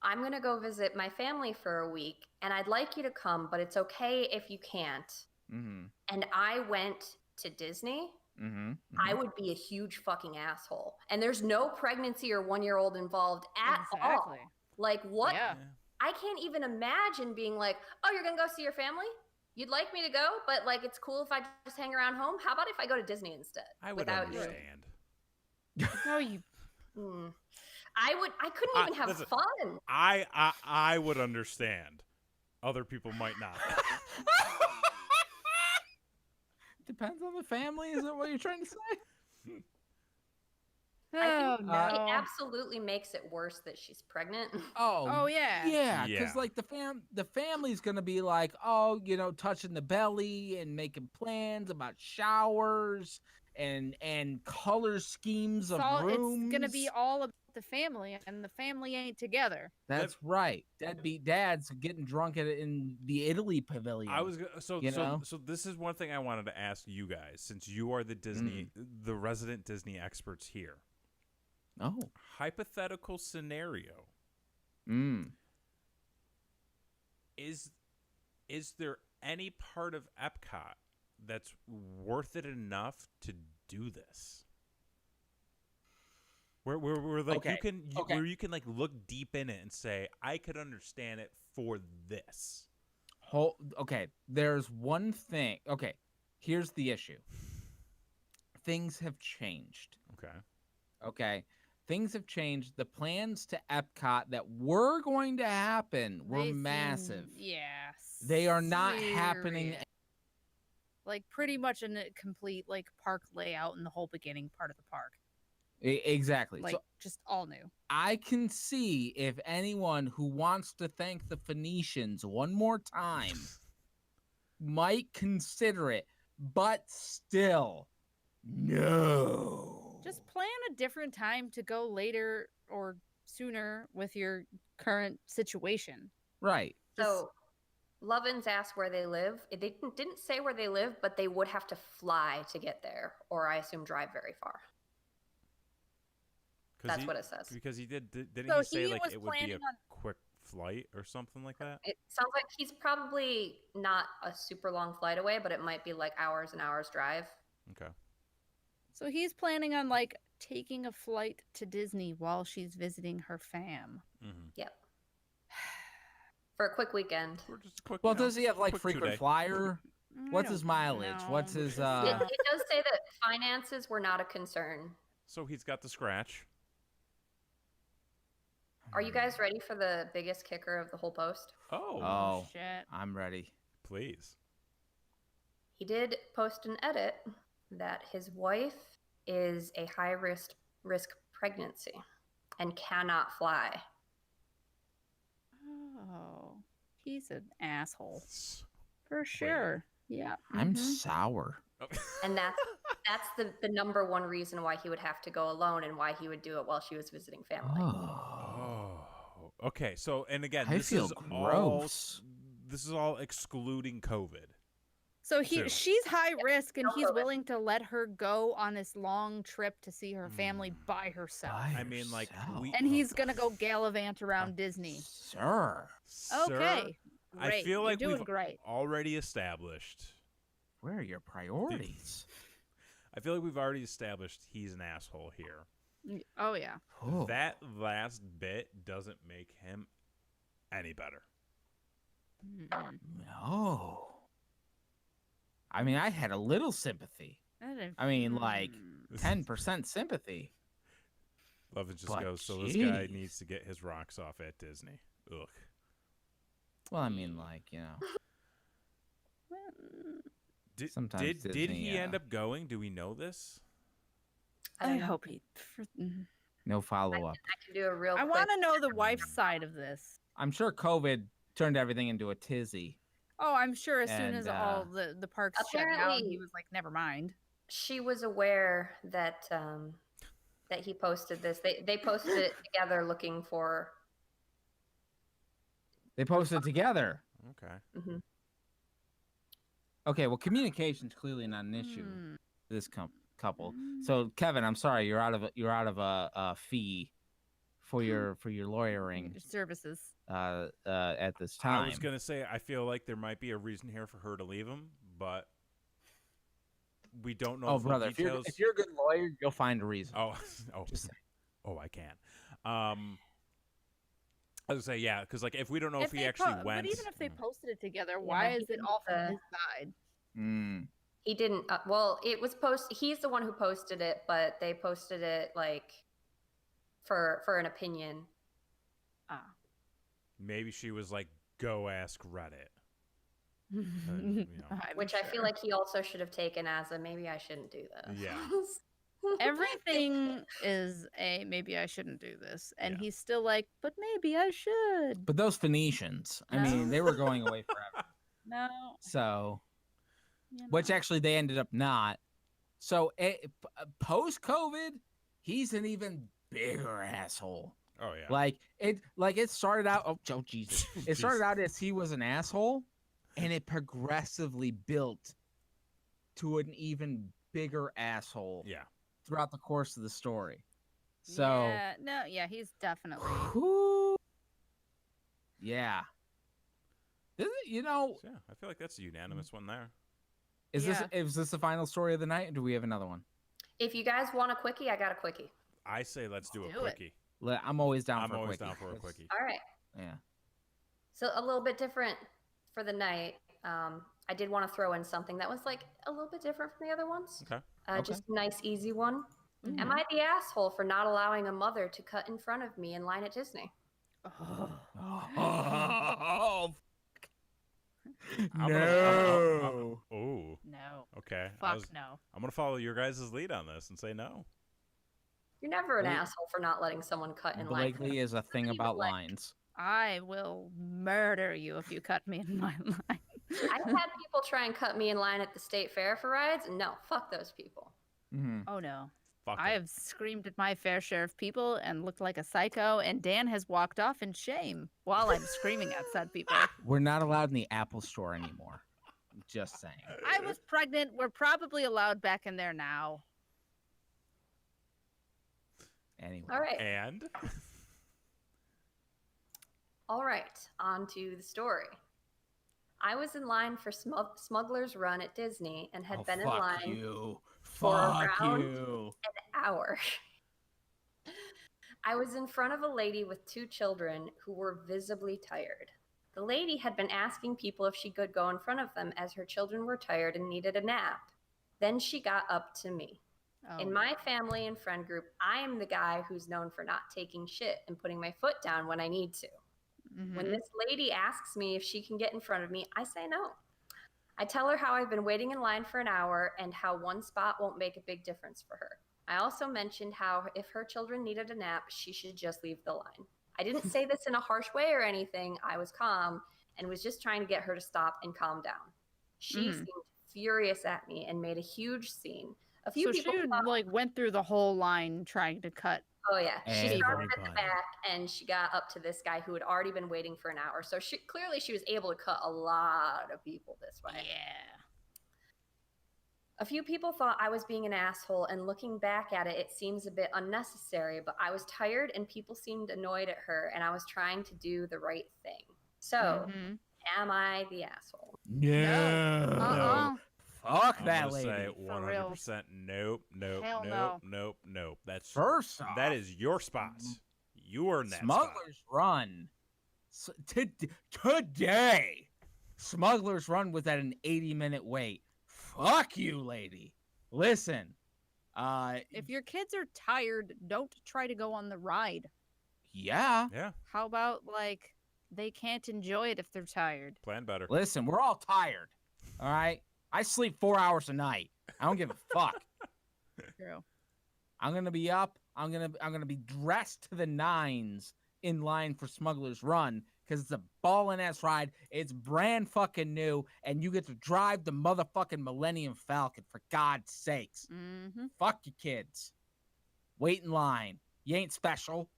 [SPEAKER 3] I'm going to go visit my family for a week and I'd like you to come, but it's okay if you can't,
[SPEAKER 2] Mm-hmm.
[SPEAKER 3] and I went to Disney,
[SPEAKER 2] Mm-hmm.
[SPEAKER 3] I would be a huge fucking asshole. And there's no pregnancy or 1-year-old involved at all.
[SPEAKER 4] Exactly.
[SPEAKER 3] Like, what?
[SPEAKER 4] Yeah.
[SPEAKER 3] I can't even imagine being like, oh, you're going to go see your family? You'd like me to go, but like, it's cool if I just hang around home. How about if I go to Disney instead?
[SPEAKER 1] I would
[SPEAKER 3] without you?
[SPEAKER 1] understand.
[SPEAKER 4] No, you.
[SPEAKER 3] I couldn't even have
[SPEAKER 1] listen,
[SPEAKER 3] fun.
[SPEAKER 1] I would understand. Other people might not.
[SPEAKER 2] Depends on the family. Is that what you're trying to say?
[SPEAKER 3] I
[SPEAKER 4] Oh,
[SPEAKER 3] think
[SPEAKER 4] no.
[SPEAKER 3] it absolutely makes it worse that she's pregnant.
[SPEAKER 4] Oh, yeah.
[SPEAKER 2] Yeah,
[SPEAKER 1] Yeah.
[SPEAKER 2] because like the family's gonna be like, oh, touching the belly and making plans about showers and color schemes of rooms.
[SPEAKER 4] It's going to be all about the family, and the family ain't together.
[SPEAKER 2] That's right. Deadbeat dads getting drunk in the Italy pavilion.
[SPEAKER 1] I was so
[SPEAKER 2] You know?
[SPEAKER 1] so this is one thing I wanted to ask you guys since you are the Disney the resident Disney experts here.
[SPEAKER 2] Oh.
[SPEAKER 1] Hypothetical scenario. Is there any part of Epcot that's worth it enough to do this? Where like
[SPEAKER 2] Okay,
[SPEAKER 1] where you can like look deep in it and say, I could understand it for this.
[SPEAKER 2] Okay, there's one thing. Okay, here's the issue. Things have changed. Okay, things have changed. The plans to Epcot that were going to happen were
[SPEAKER 4] They seem-
[SPEAKER 2] massive.
[SPEAKER 4] Yeah.
[SPEAKER 2] They are not happening.
[SPEAKER 4] serious. Like pretty much a complete like park layout in the whole beginning part of the park.
[SPEAKER 2] Exactly.
[SPEAKER 4] Like
[SPEAKER 2] So
[SPEAKER 4] just all new.
[SPEAKER 2] I can see if anyone who wants to thank the Phoenicians one more time might consider it, but still, no.
[SPEAKER 4] Just plan a different time to go later or sooner with your current situation.
[SPEAKER 2] Right.
[SPEAKER 3] So Lovins asked where they live. They didn't say where they live, but they would have to fly to get there, or I assume drive very far. That's what it says.
[SPEAKER 1] Because didn't
[SPEAKER 4] So
[SPEAKER 1] he say
[SPEAKER 4] he
[SPEAKER 1] like
[SPEAKER 4] was
[SPEAKER 1] it would be a
[SPEAKER 4] planning on-
[SPEAKER 1] quick flight or something like that?
[SPEAKER 3] It sounds like he's probably not a super long flight away, but it might be like hours and hours drive.
[SPEAKER 1] Okay.
[SPEAKER 4] So he's planning on like taking a flight to Disney while she's visiting her fam.
[SPEAKER 1] Mm-hmm.
[SPEAKER 3] Yep. For a quick weekend.
[SPEAKER 1] Or just a quick,
[SPEAKER 2] Well,
[SPEAKER 1] you know,
[SPEAKER 2] does he have like
[SPEAKER 1] quick
[SPEAKER 2] frequent
[SPEAKER 1] 2-day.
[SPEAKER 2] flyer?
[SPEAKER 4] I
[SPEAKER 2] What's
[SPEAKER 4] don't
[SPEAKER 2] his mileage?
[SPEAKER 4] know.
[SPEAKER 2] What's his
[SPEAKER 3] It does say that finances were not a concern.
[SPEAKER 1] So he's got the scratch.
[SPEAKER 3] Are you guys ready for the biggest kicker of the whole post?
[SPEAKER 1] Oh,
[SPEAKER 2] Oh,
[SPEAKER 4] Shit.
[SPEAKER 2] I'm ready.
[SPEAKER 1] please.
[SPEAKER 3] He did post an edit that his wife is a high risk pregnancy and cannot fly.
[SPEAKER 4] Oh, he's an asshole for sure. Yeah,
[SPEAKER 2] I'm sour.
[SPEAKER 3] And that's the number one reason why he would have to go alone and why he would do it while she was visiting family.
[SPEAKER 1] Oh, okay. So, and again,
[SPEAKER 2] I
[SPEAKER 1] this
[SPEAKER 2] feel
[SPEAKER 1] is
[SPEAKER 2] gross.
[SPEAKER 1] this is all excluding COVID.
[SPEAKER 4] So
[SPEAKER 1] Too.
[SPEAKER 4] she's high risk, and he's
[SPEAKER 3] COVID.
[SPEAKER 4] willing to let her go on this long trip to see her family by herself.
[SPEAKER 1] I mean, like,
[SPEAKER 4] And he's gonna go gallivant around Disney.
[SPEAKER 2] Sir.
[SPEAKER 4] Okay, great.
[SPEAKER 1] I feel like
[SPEAKER 4] You're doing
[SPEAKER 1] we've
[SPEAKER 4] great.
[SPEAKER 1] already established.
[SPEAKER 2] Where are your priorities?
[SPEAKER 1] I feel like we've already established he's an asshole here.
[SPEAKER 4] Oh yeah.
[SPEAKER 2] Oh.
[SPEAKER 1] That last bit doesn't make him any better.
[SPEAKER 2] No. I mean, I had a little sympathy. I mean, like 10% sympathy.
[SPEAKER 1] Love it just
[SPEAKER 2] But
[SPEAKER 1] goes, so this guy
[SPEAKER 2] jeez.
[SPEAKER 1] needs to get his rocks off at Disney. Ugh.
[SPEAKER 2] Well, I mean, like, you know.
[SPEAKER 1] Did,
[SPEAKER 2] Sometimes
[SPEAKER 1] did
[SPEAKER 2] Disney,
[SPEAKER 1] he end up going? Do we know this?
[SPEAKER 4] I hope he.
[SPEAKER 2] No follow-up.
[SPEAKER 3] I can do a real
[SPEAKER 4] I
[SPEAKER 3] quick.
[SPEAKER 4] want to know the wife's side of this.
[SPEAKER 2] I'm sure COVID turned everything into a tizzy.
[SPEAKER 4] Oh, I'm sure as soon as
[SPEAKER 2] And,
[SPEAKER 4] all the parks shut down,
[SPEAKER 3] apparently-
[SPEAKER 4] he was like, never mind.
[SPEAKER 3] She was aware that that he posted this. They posted it together looking for.
[SPEAKER 2] They posted together.
[SPEAKER 1] Okay.
[SPEAKER 3] Mm-hmm.
[SPEAKER 2] Okay, well, communication's clearly not an issue
[SPEAKER 4] Hmm.
[SPEAKER 2] for this couple. So, Kevin, I'm sorry, you're out of a fee for your lawyering
[SPEAKER 4] Your services.
[SPEAKER 2] at this time.
[SPEAKER 1] I was going to say, I feel like there might be a reason here for her to leave him, but we don't know
[SPEAKER 2] Oh,
[SPEAKER 1] full
[SPEAKER 2] brother,
[SPEAKER 1] details.
[SPEAKER 2] if you're a good lawyer, you'll find a reason.
[SPEAKER 1] Oh,
[SPEAKER 2] Just saying.
[SPEAKER 1] oh, I can. I was gonna say, yeah, because like if we don't know if he
[SPEAKER 4] they
[SPEAKER 1] actually went,
[SPEAKER 4] But even if they posted it together,
[SPEAKER 3] Yeah,
[SPEAKER 4] why
[SPEAKER 3] he
[SPEAKER 4] is it
[SPEAKER 3] didn't,
[SPEAKER 4] all from his side?
[SPEAKER 2] Mm.
[SPEAKER 3] He didn't. Well, it was he's the one who posted it, but they posted it like for an opinion.
[SPEAKER 4] Ah.
[SPEAKER 1] maybe she was like, "Go ask Reddit." you know.
[SPEAKER 4] I'm
[SPEAKER 3] Which I feel
[SPEAKER 4] sure.
[SPEAKER 3] like he also should have taken as a maybe I shouldn't do this.
[SPEAKER 1] Yeah.
[SPEAKER 4] Everything is a maybe I shouldn't do this, and
[SPEAKER 1] Yeah.
[SPEAKER 4] he's still like, but maybe I should.
[SPEAKER 2] But those Phoenicians, I
[SPEAKER 4] No.
[SPEAKER 2] mean, they were going away forever.
[SPEAKER 4] No,
[SPEAKER 2] So,
[SPEAKER 4] you
[SPEAKER 2] which
[SPEAKER 4] know.
[SPEAKER 2] actually they ended up not. So, post-COVID, he's an even bigger asshole.
[SPEAKER 1] Oh yeah.
[SPEAKER 2] Like it started out. Oh Jesus! It started out as he was an asshole, and it progressively built to an even bigger asshole.
[SPEAKER 1] Yeah.
[SPEAKER 2] Throughout the course of the story. So,
[SPEAKER 4] Yeah, no, yeah, he's definitely.
[SPEAKER 2] whew, yeah. You know,
[SPEAKER 1] So, yeah, I feel like that's a unanimous one there.
[SPEAKER 2] is
[SPEAKER 4] Yeah.
[SPEAKER 2] this the final story of the night, or do we have another one?
[SPEAKER 3] If you guys want a quickie, I got a quickie.
[SPEAKER 1] I say let's do a
[SPEAKER 4] Do it.
[SPEAKER 1] quickie.
[SPEAKER 2] I'm always down
[SPEAKER 1] I'm
[SPEAKER 2] for a
[SPEAKER 1] always
[SPEAKER 2] quickie.
[SPEAKER 1] down for a quickie.
[SPEAKER 3] All right.
[SPEAKER 2] Yeah.
[SPEAKER 3] So a little bit different for the night. I did want to throw in something that was like a little bit different from the other ones.
[SPEAKER 1] Okay.
[SPEAKER 2] Okay.
[SPEAKER 3] Just a nice, easy one.
[SPEAKER 4] Mhm.
[SPEAKER 3] Am I the asshole for not allowing a mother to cut in front of me in line at Disney?
[SPEAKER 2] Oh,
[SPEAKER 1] Oh.
[SPEAKER 4] No.
[SPEAKER 1] Okay.
[SPEAKER 4] Fuck no.
[SPEAKER 1] I'm gonna follow your guys' lead on this and say no.
[SPEAKER 3] You're never an
[SPEAKER 2] Blake-
[SPEAKER 3] asshole for not letting someone cut in line.
[SPEAKER 2] Blakely is a thing
[SPEAKER 3] Even
[SPEAKER 2] about
[SPEAKER 3] like-
[SPEAKER 2] lines.
[SPEAKER 4] I will murder you if you cut me in my line.
[SPEAKER 3] I've had people try and cut me in line at the state fair for rides, and no, fuck those people.
[SPEAKER 2] Mm-hmm.
[SPEAKER 4] Oh no.
[SPEAKER 1] Fuck
[SPEAKER 4] I
[SPEAKER 1] it.
[SPEAKER 4] have screamed at my fair share of people and looked like a psycho, and Dan has walked off in shame while I'm screaming at said people.
[SPEAKER 2] We're not allowed in the Apple store anymore. Just saying.
[SPEAKER 4] I was pregnant. We're probably allowed back in there now.
[SPEAKER 2] Anyway.
[SPEAKER 3] All right.
[SPEAKER 1] And
[SPEAKER 3] All right, on to the story. I was in line for Smuggler's Run at Disney and had been in
[SPEAKER 2] fuck
[SPEAKER 3] line
[SPEAKER 2] you.
[SPEAKER 3] for
[SPEAKER 2] Fuck
[SPEAKER 3] around
[SPEAKER 2] you.
[SPEAKER 3] an hour. I was in front of a lady with 2 children who were visibly tired. The lady had been asking people if she could go in front of them as her children were tired and needed a nap. Then she got up to me.
[SPEAKER 4] Oh,
[SPEAKER 3] In my family and friend group, I am the guy who's known for not taking shit and putting my foot down when I need to.
[SPEAKER 4] mhm.
[SPEAKER 3] When this lady asks me if she can get in front of me, I say no. I tell her how I've been waiting in line for an hour and how one spot won't make a big difference for her. I also mentioned how if her children needed a nap, she should just leave the line. I didn't say this in a harsh way or anything. I was calm and was just trying to get her to stop and calm down. She seemed furious at me and made a huge scene. A few
[SPEAKER 4] So
[SPEAKER 3] people
[SPEAKER 4] she
[SPEAKER 3] thought,
[SPEAKER 4] went through the whole line trying to cut.
[SPEAKER 3] oh yeah, she started at the
[SPEAKER 1] Everybody.
[SPEAKER 3] back and she got up to this guy who had already been waiting for an hour. So clearly she was able to cut a lot of people this way.
[SPEAKER 4] Yeah.
[SPEAKER 3] A few people thought I was being an asshole, and looking back at it, it seems a bit unnecessary, but I was tired and people seemed annoyed at her, and I was trying to do the right thing. So, am I the asshole?
[SPEAKER 2] No. Fuck
[SPEAKER 1] I'm
[SPEAKER 2] that
[SPEAKER 1] gonna
[SPEAKER 2] lady.
[SPEAKER 1] say
[SPEAKER 4] For real.
[SPEAKER 1] 100% nope, nope,
[SPEAKER 4] Hell
[SPEAKER 1] nope,
[SPEAKER 4] no.
[SPEAKER 1] nope, nope. That's
[SPEAKER 2] First off,
[SPEAKER 1] that is your spot. You earned that
[SPEAKER 2] Smuggler's Run. Today, Smuggler's Run was at an 80-minute wait. Fuck you, lady. Listen,
[SPEAKER 4] If your kids are tired, don't try to go on the ride.
[SPEAKER 2] yeah.
[SPEAKER 1] spot. Yeah,
[SPEAKER 4] How about like they can't enjoy it if they're tired?
[SPEAKER 1] plan better.
[SPEAKER 2] Listen, we're all tired. All right. I sleep 4 hours a night. I don't give a fuck.
[SPEAKER 4] True.
[SPEAKER 2] I'm gonna be up. I'm gonna be dressed to the nines in line for Smuggler's Run because it's a ballin' ass ride. It's brand fucking new, and you get to drive the motherfucking Millennium Falcon for God's sakes. Fuck you, kids. Wait in line. You ain't special.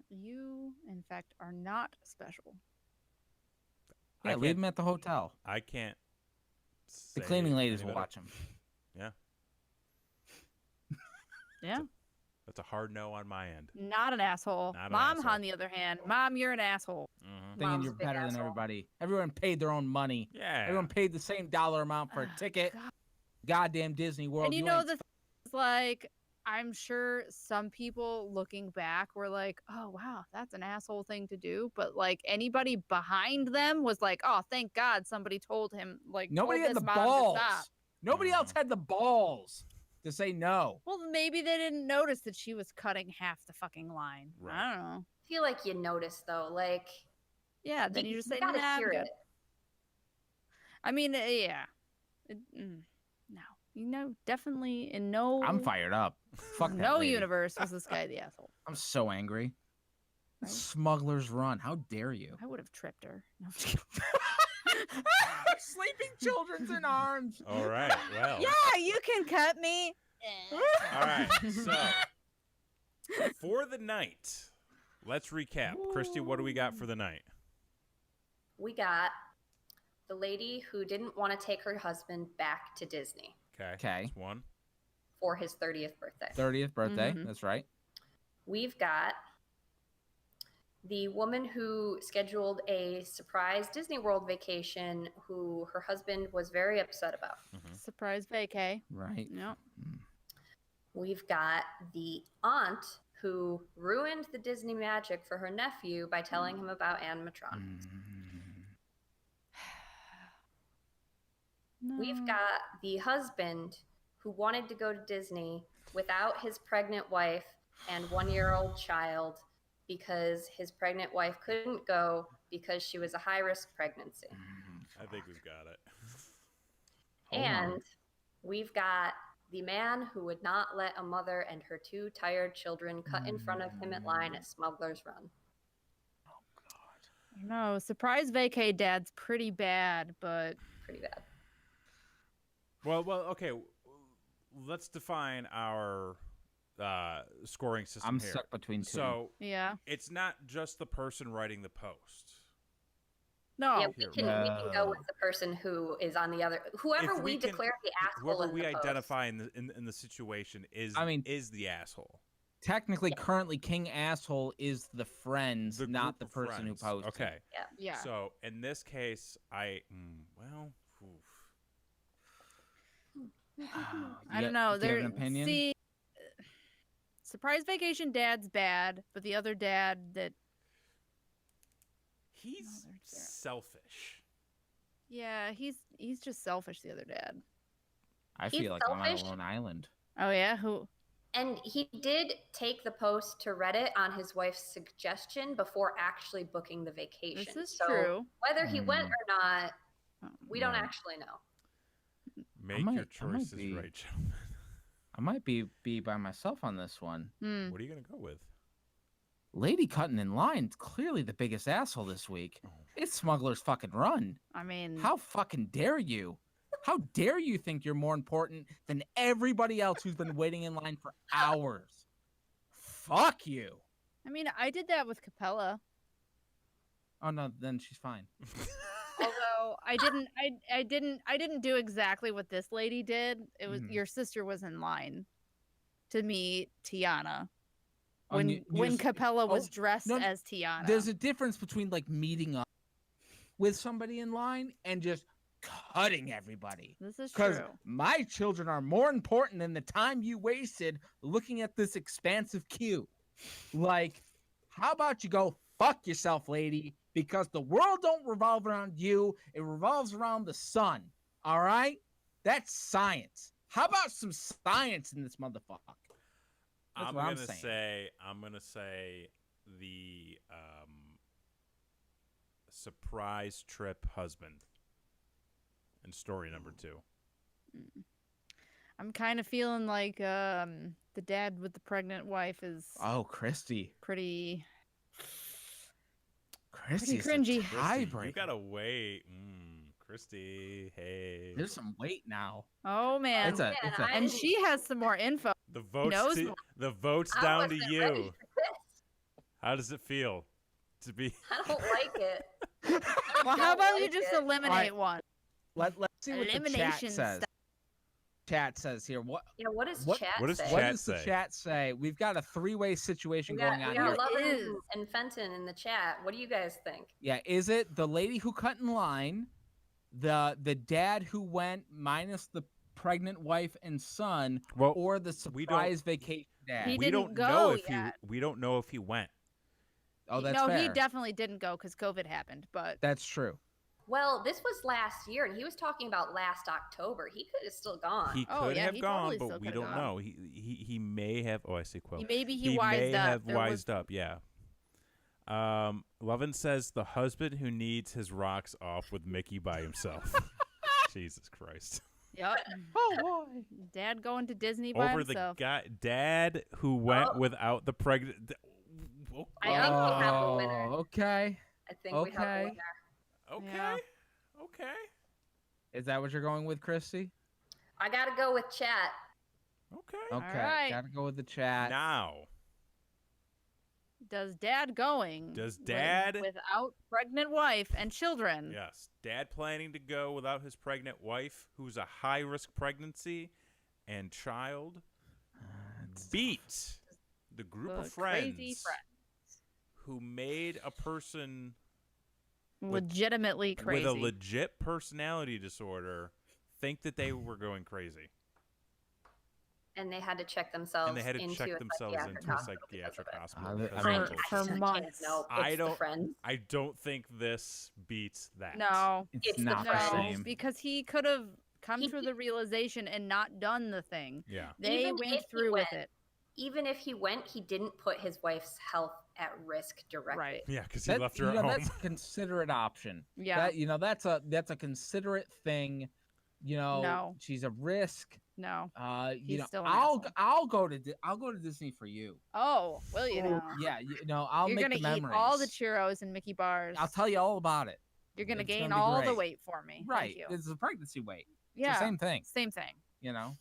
[SPEAKER 4] You, in fact, are not special.
[SPEAKER 2] Yeah,
[SPEAKER 1] I
[SPEAKER 2] leave
[SPEAKER 1] can't-
[SPEAKER 2] him at the hotel.
[SPEAKER 1] I can't.
[SPEAKER 2] The
[SPEAKER 1] say
[SPEAKER 2] cleaning ladies
[SPEAKER 1] any
[SPEAKER 2] will
[SPEAKER 1] better.
[SPEAKER 2] watch him.
[SPEAKER 4] Yeah.
[SPEAKER 1] That's a hard no on my end.
[SPEAKER 4] Not an asshole.
[SPEAKER 1] Not an
[SPEAKER 4] Mom,
[SPEAKER 1] asshole.
[SPEAKER 4] on the other hand, Mom, you're an asshole.
[SPEAKER 2] Thinking
[SPEAKER 3] Mom's
[SPEAKER 2] you're
[SPEAKER 3] a big
[SPEAKER 2] better than
[SPEAKER 3] asshole.
[SPEAKER 2] everybody. Everyone paid their own money.
[SPEAKER 1] Yeah.
[SPEAKER 2] Everyone paid the same dollar amount for a ticket.
[SPEAKER 4] God.
[SPEAKER 2] Goddamn Disney World.
[SPEAKER 4] And you know
[SPEAKER 2] ain't
[SPEAKER 4] the thing is, like, I'm sure some people looking back were like, "Oh wow, that's an asshole thing to do," but like anybody behind them was like, "Oh, thank God somebody told him." Like
[SPEAKER 2] Nobody
[SPEAKER 4] told
[SPEAKER 2] had the
[SPEAKER 4] this mom
[SPEAKER 2] balls.
[SPEAKER 4] To stop.
[SPEAKER 2] Nobody else had the balls to say no.
[SPEAKER 4] Well, maybe they didn't notice that she was cutting half the fucking line.
[SPEAKER 1] Right.
[SPEAKER 4] I don't know.
[SPEAKER 3] I feel like you notice though, like
[SPEAKER 4] Yeah, then you just say,
[SPEAKER 3] gotta
[SPEAKER 4] "Nah, I'm
[SPEAKER 3] hear
[SPEAKER 4] good."
[SPEAKER 3] it.
[SPEAKER 4] I mean, yeah. No, you know, definitely in no.
[SPEAKER 2] I'm fired up. Fuck that
[SPEAKER 4] No
[SPEAKER 2] lady.
[SPEAKER 4] universe was this guy the asshole.
[SPEAKER 2] I'm so angry.
[SPEAKER 4] Right.
[SPEAKER 2] Smuggler's Run. How dare you?
[SPEAKER 4] I would have tripped her. No, I'm just kidding.
[SPEAKER 2] Sleeping children's in arms.
[SPEAKER 1] All right. Well.
[SPEAKER 4] Yeah, you can cut me.
[SPEAKER 1] All right. So for the night, let's recap. Christy, what do we got for the night?
[SPEAKER 3] We got the lady who didn't want to take her husband back to Disney
[SPEAKER 1] Okay.
[SPEAKER 2] Okay.
[SPEAKER 1] That's one.
[SPEAKER 3] for his 30th birthday.
[SPEAKER 2] 30th birthday.
[SPEAKER 4] Mhm.
[SPEAKER 2] That's right.
[SPEAKER 3] We've got the woman who scheduled a surprise Disney World vacation who her husband was very upset about.
[SPEAKER 4] Surprise vacay.
[SPEAKER 2] Right.
[SPEAKER 4] Yep.
[SPEAKER 3] We've got the aunt who ruined the Disney magic for her nephew by telling him about animatronics. We've got the husband who wanted to go to Disney without his pregnant wife and 1-year-old child because his pregnant wife couldn't go because she was a high-risk pregnancy.
[SPEAKER 1] I think we've got it.
[SPEAKER 3] And we've got the man who would not let a mother and her 2 tired children cut in front of him at line at Smuggler's Run.
[SPEAKER 4] No, surprise vacay dad's pretty bad, but
[SPEAKER 3] Pretty bad.
[SPEAKER 1] Well, okay. Let's define our scoring system
[SPEAKER 2] I'm
[SPEAKER 1] here.
[SPEAKER 2] stuck between two.
[SPEAKER 1] So
[SPEAKER 4] yeah.
[SPEAKER 1] it's not just the person writing the post.
[SPEAKER 4] No.
[SPEAKER 3] Yeah, we can go with the person who is on the other. Whoever
[SPEAKER 1] If
[SPEAKER 3] we,
[SPEAKER 1] we can-
[SPEAKER 3] declare the asshole
[SPEAKER 1] Whoever
[SPEAKER 3] in
[SPEAKER 1] we
[SPEAKER 3] the post.
[SPEAKER 1] identify in the situation is the asshole.
[SPEAKER 2] Technically, currently, King Asshole is the friends,
[SPEAKER 1] The
[SPEAKER 2] not
[SPEAKER 1] group
[SPEAKER 2] the
[SPEAKER 1] of
[SPEAKER 2] person
[SPEAKER 1] friends.
[SPEAKER 2] who posted.
[SPEAKER 1] Okay.
[SPEAKER 4] Yeah.
[SPEAKER 1] So in this case, well, oof.
[SPEAKER 4] I don't know.
[SPEAKER 2] Do you
[SPEAKER 4] There,
[SPEAKER 2] have an opinion?
[SPEAKER 4] see, surprise vacation dad's bad, but the other dad that
[SPEAKER 1] He's
[SPEAKER 4] they're-
[SPEAKER 1] selfish.
[SPEAKER 4] yeah, he's just selfish. The other dad.
[SPEAKER 2] I
[SPEAKER 3] He's
[SPEAKER 2] feel like I'm on a
[SPEAKER 3] selfish.
[SPEAKER 2] lone island.
[SPEAKER 4] Oh yeah, who?
[SPEAKER 3] And he did take the post to Reddit on his wife's suggestion before actually booking the vacation.
[SPEAKER 4] This is
[SPEAKER 3] so
[SPEAKER 4] true.
[SPEAKER 3] whether he went or not, we don't
[SPEAKER 2] Right.
[SPEAKER 3] actually know.
[SPEAKER 1] Make
[SPEAKER 2] might-
[SPEAKER 1] your
[SPEAKER 2] I might
[SPEAKER 1] choices
[SPEAKER 2] be-
[SPEAKER 1] right, gentlemen.
[SPEAKER 2] I might be by myself on this one.
[SPEAKER 4] Hmm.
[SPEAKER 1] What are you gonna go with?
[SPEAKER 2] Lady cutting in line's clearly the biggest asshole this week.
[SPEAKER 1] Oh.
[SPEAKER 2] It's Smuggler's fucking Run.
[SPEAKER 4] I mean,
[SPEAKER 2] How fucking dare you? How dare you think you're more important than everybody else who's been waiting in line for hours? Fuck you.
[SPEAKER 4] I did that with Capella.
[SPEAKER 2] Oh no, then she's fine.
[SPEAKER 4] Although I didn't do exactly what this lady did. It was your sister was in line to meet Tiana when Capella was dressed as Tiana.
[SPEAKER 2] There's a difference between like meeting up with somebody in line and just cutting everybody.
[SPEAKER 4] This is
[SPEAKER 2] Because
[SPEAKER 4] true.
[SPEAKER 2] my children are more important than the time you wasted looking at this expansive queue. Like, how about you go fuck yourself, lady? Because the world don't revolve around you. It revolves around the sun. All right? That's science. How about some science in this motherfucker? That's
[SPEAKER 1] I'm
[SPEAKER 2] what
[SPEAKER 1] gonna say the surprise trip husband in story number 2.
[SPEAKER 4] I'm kind of feeling like the dad with the pregnant wife is
[SPEAKER 2] Oh, Christy.
[SPEAKER 4] pretty
[SPEAKER 2] Christy's
[SPEAKER 4] cringy.
[SPEAKER 2] a tiebreaker.
[SPEAKER 1] You gotta wait. Christy, hey.
[SPEAKER 2] There's some weight now.
[SPEAKER 4] Oh man.
[SPEAKER 2] It's a
[SPEAKER 4] and she has some more info.
[SPEAKER 1] The votes
[SPEAKER 4] knows
[SPEAKER 1] the vote's
[SPEAKER 3] I
[SPEAKER 1] down to
[SPEAKER 3] wasn't
[SPEAKER 1] you.
[SPEAKER 3] ready for this.
[SPEAKER 1] How does it feel to be
[SPEAKER 3] I don't like it.
[SPEAKER 4] Well, how about you
[SPEAKER 3] like
[SPEAKER 4] just
[SPEAKER 3] it.
[SPEAKER 4] eliminate
[SPEAKER 2] Alright.
[SPEAKER 4] one?
[SPEAKER 2] let's see what the chat
[SPEAKER 4] Elimination
[SPEAKER 2] says. Chat says here. What
[SPEAKER 3] What does
[SPEAKER 2] What-
[SPEAKER 3] chat
[SPEAKER 1] what does
[SPEAKER 3] say?
[SPEAKER 2] what
[SPEAKER 1] Chat
[SPEAKER 2] does the
[SPEAKER 1] say?
[SPEAKER 2] chat say? We've got a 3-way situation
[SPEAKER 3] We
[SPEAKER 2] going
[SPEAKER 3] got,
[SPEAKER 2] on
[SPEAKER 3] we got
[SPEAKER 2] here.
[SPEAKER 3] Lovin
[SPEAKER 4] Is.
[SPEAKER 3] and Fenton in the chat. What do you guys think?
[SPEAKER 2] Yeah, is it the lady who cut in line, the dad who went minus the pregnant wife and son,
[SPEAKER 1] well?
[SPEAKER 2] or the
[SPEAKER 1] we don't-
[SPEAKER 2] surprise vacation dad?
[SPEAKER 4] He
[SPEAKER 1] We
[SPEAKER 4] didn't
[SPEAKER 1] don't know
[SPEAKER 4] go
[SPEAKER 1] if
[SPEAKER 4] yet.
[SPEAKER 1] we don't know if he went.
[SPEAKER 2] Oh, that's
[SPEAKER 4] no,
[SPEAKER 2] fair.
[SPEAKER 4] he definitely didn't go because COVID happened. But
[SPEAKER 2] That's true.
[SPEAKER 3] Well, this was last year, and he was talking about last October. He could have still gone.
[SPEAKER 1] He
[SPEAKER 4] Oh,
[SPEAKER 1] could
[SPEAKER 4] yeah,
[SPEAKER 1] have
[SPEAKER 4] he
[SPEAKER 1] gone,
[SPEAKER 4] totally
[SPEAKER 1] but
[SPEAKER 4] still
[SPEAKER 1] we
[SPEAKER 4] could've
[SPEAKER 1] don't
[SPEAKER 4] gone.
[SPEAKER 1] know. He may have. Oh, I see. Quill.
[SPEAKER 4] maybe he
[SPEAKER 1] He
[SPEAKER 4] wised
[SPEAKER 1] may
[SPEAKER 4] up.
[SPEAKER 1] have
[SPEAKER 4] There was-
[SPEAKER 1] wised up. Yeah. Lovin says the husband who needs his rocks off with Mickey by himself. Jesus Christ.
[SPEAKER 4] Yep.
[SPEAKER 2] Oh boy.
[SPEAKER 4] Dad going to Disney by
[SPEAKER 1] Over
[SPEAKER 4] himself.
[SPEAKER 1] the guy, dad who went without the pregnant.
[SPEAKER 3] I think we have a winner.
[SPEAKER 2] Okay.
[SPEAKER 3] I think we have a
[SPEAKER 2] Okay.
[SPEAKER 3] winner.
[SPEAKER 1] Okay.
[SPEAKER 4] Yeah.
[SPEAKER 1] Okay.
[SPEAKER 2] Is that what you're going with, Christy?
[SPEAKER 3] I gotta go with chat.
[SPEAKER 1] Okay.
[SPEAKER 2] Okay.
[SPEAKER 4] right.
[SPEAKER 2] Gotta go with the chat.
[SPEAKER 1] Now,
[SPEAKER 4] Does Dad going?
[SPEAKER 1] Does Dad-
[SPEAKER 4] without pregnant wife and children?
[SPEAKER 1] yes, dad planning to go without his pregnant wife, who's a high risk pregnancy and child, beat the group
[SPEAKER 4] The
[SPEAKER 1] of friends,
[SPEAKER 4] crazy friends.
[SPEAKER 1] who made a person with-
[SPEAKER 4] Legitimately crazy.
[SPEAKER 1] with a legit personality disorder think that they were going crazy.
[SPEAKER 3] And they had to check themselves
[SPEAKER 1] And they had to
[SPEAKER 3] into
[SPEAKER 1] check
[SPEAKER 3] a
[SPEAKER 1] themselves
[SPEAKER 3] psychiatric
[SPEAKER 1] into a
[SPEAKER 3] hospital because
[SPEAKER 1] psychiatric
[SPEAKER 3] of it.
[SPEAKER 1] hospital.
[SPEAKER 2] I
[SPEAKER 1] because
[SPEAKER 2] mean-
[SPEAKER 1] of it.
[SPEAKER 4] For
[SPEAKER 3] I can't-
[SPEAKER 4] months.
[SPEAKER 3] No,
[SPEAKER 1] I
[SPEAKER 3] it's the
[SPEAKER 1] don't-
[SPEAKER 3] friends.
[SPEAKER 1] I don't think this beats that.
[SPEAKER 4] No,
[SPEAKER 2] It's
[SPEAKER 3] It's the
[SPEAKER 2] not the
[SPEAKER 3] friends.
[SPEAKER 2] same.
[SPEAKER 4] because he could have come
[SPEAKER 3] He
[SPEAKER 4] to
[SPEAKER 3] did-
[SPEAKER 4] the realization and not done the thing.
[SPEAKER 1] Yeah.
[SPEAKER 4] They
[SPEAKER 3] Even if
[SPEAKER 4] went
[SPEAKER 3] he
[SPEAKER 4] through with
[SPEAKER 3] went,
[SPEAKER 4] it.
[SPEAKER 3] Even if he went, he didn't put his wife's health at risk directly.
[SPEAKER 4] Right.
[SPEAKER 1] Yeah, because he
[SPEAKER 2] That-
[SPEAKER 1] left her at
[SPEAKER 2] you know,
[SPEAKER 1] home.
[SPEAKER 2] That's a considerate option.
[SPEAKER 4] Yeah.
[SPEAKER 2] That's a considerate thing.
[SPEAKER 4] No.
[SPEAKER 2] She's a risk.
[SPEAKER 4] No.
[SPEAKER 2] You
[SPEAKER 4] He's
[SPEAKER 2] know,
[SPEAKER 4] still an
[SPEAKER 2] I'll
[SPEAKER 4] asshole.
[SPEAKER 2] I'll go to Disney for you.
[SPEAKER 4] Oh, will you now?
[SPEAKER 2] Yeah, I'll
[SPEAKER 4] You're
[SPEAKER 2] make
[SPEAKER 4] gonna
[SPEAKER 2] the
[SPEAKER 4] eat
[SPEAKER 2] memories.
[SPEAKER 4] all the churros and Mickey bars.
[SPEAKER 2] I'll tell you all about it.
[SPEAKER 4] You're gonna
[SPEAKER 2] it's
[SPEAKER 4] gain
[SPEAKER 2] gonna be
[SPEAKER 4] all the
[SPEAKER 2] great.
[SPEAKER 4] weight for me.
[SPEAKER 2] Right.
[SPEAKER 4] Thank you.
[SPEAKER 2] It's a pregnancy weight. It's
[SPEAKER 4] Yeah.
[SPEAKER 2] the same thing.
[SPEAKER 4] Same thing.
[SPEAKER 2] You know.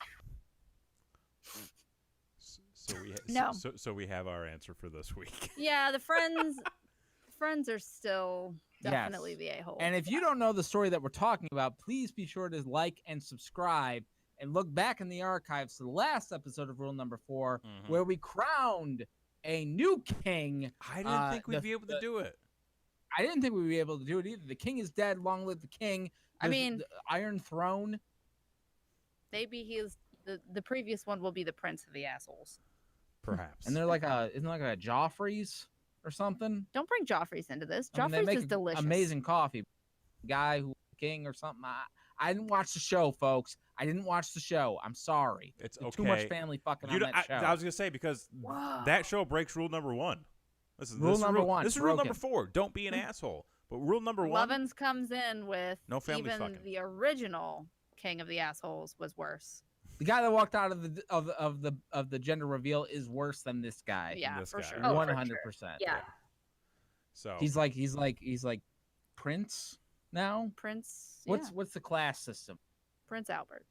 [SPEAKER 1] So we have our answer for this week.
[SPEAKER 4] Yeah, the friends are still definitely
[SPEAKER 2] Yes.
[SPEAKER 4] the a-hole.
[SPEAKER 2] And if you don't know the story that we're talking about, please be sure to like and subscribe and look back in the archives to the last episode of Rule Number 4,
[SPEAKER 1] Mhm.
[SPEAKER 2] where we crowned a new king.
[SPEAKER 1] I didn't think we'd
[SPEAKER 2] the-
[SPEAKER 1] be able to
[SPEAKER 2] the-
[SPEAKER 1] do it.
[SPEAKER 2] I didn't think we'd be able to do it either. The king is dead. Long live the king.
[SPEAKER 4] I mean-
[SPEAKER 2] the Iron Throne.
[SPEAKER 4] maybe he's the previous one will be the prince of the assholes.
[SPEAKER 1] Perhaps.
[SPEAKER 2] And they're like isn't it like a Joffrey's or something?
[SPEAKER 4] Don't bring Joffrey's into this.
[SPEAKER 2] I mean, they
[SPEAKER 4] Joffrey's
[SPEAKER 2] make
[SPEAKER 4] is delicious.
[SPEAKER 2] amazing coffee. Guy who king or something. I didn't watch the show, folks. I didn't watch the show. I'm sorry.
[SPEAKER 1] It's
[SPEAKER 2] There's
[SPEAKER 1] okay.
[SPEAKER 2] Too much family fucking on that show.
[SPEAKER 1] I was gonna say because
[SPEAKER 4] Whoa.
[SPEAKER 1] that show breaks rule number 1. Listen,
[SPEAKER 2] Rule
[SPEAKER 1] this is
[SPEAKER 2] number 1,
[SPEAKER 1] This is rule
[SPEAKER 2] broken.
[SPEAKER 1] number 4. Don't be an asshole. But rule number 1.
[SPEAKER 4] Lovins comes in with
[SPEAKER 1] No family
[SPEAKER 4] even
[SPEAKER 1] fucking.
[SPEAKER 4] the original king of the assholes was worse.
[SPEAKER 2] The guy that walked out of the gender reveal is worse than this guy.
[SPEAKER 4] Yeah,
[SPEAKER 1] this
[SPEAKER 4] for
[SPEAKER 1] guy.
[SPEAKER 4] sure.
[SPEAKER 3] Oh, for
[SPEAKER 2] 100%.
[SPEAKER 3] Yeah.
[SPEAKER 1] So
[SPEAKER 2] He's like Prince now.
[SPEAKER 4] Prince.
[SPEAKER 2] What's the class system?
[SPEAKER 4] Prince Albert.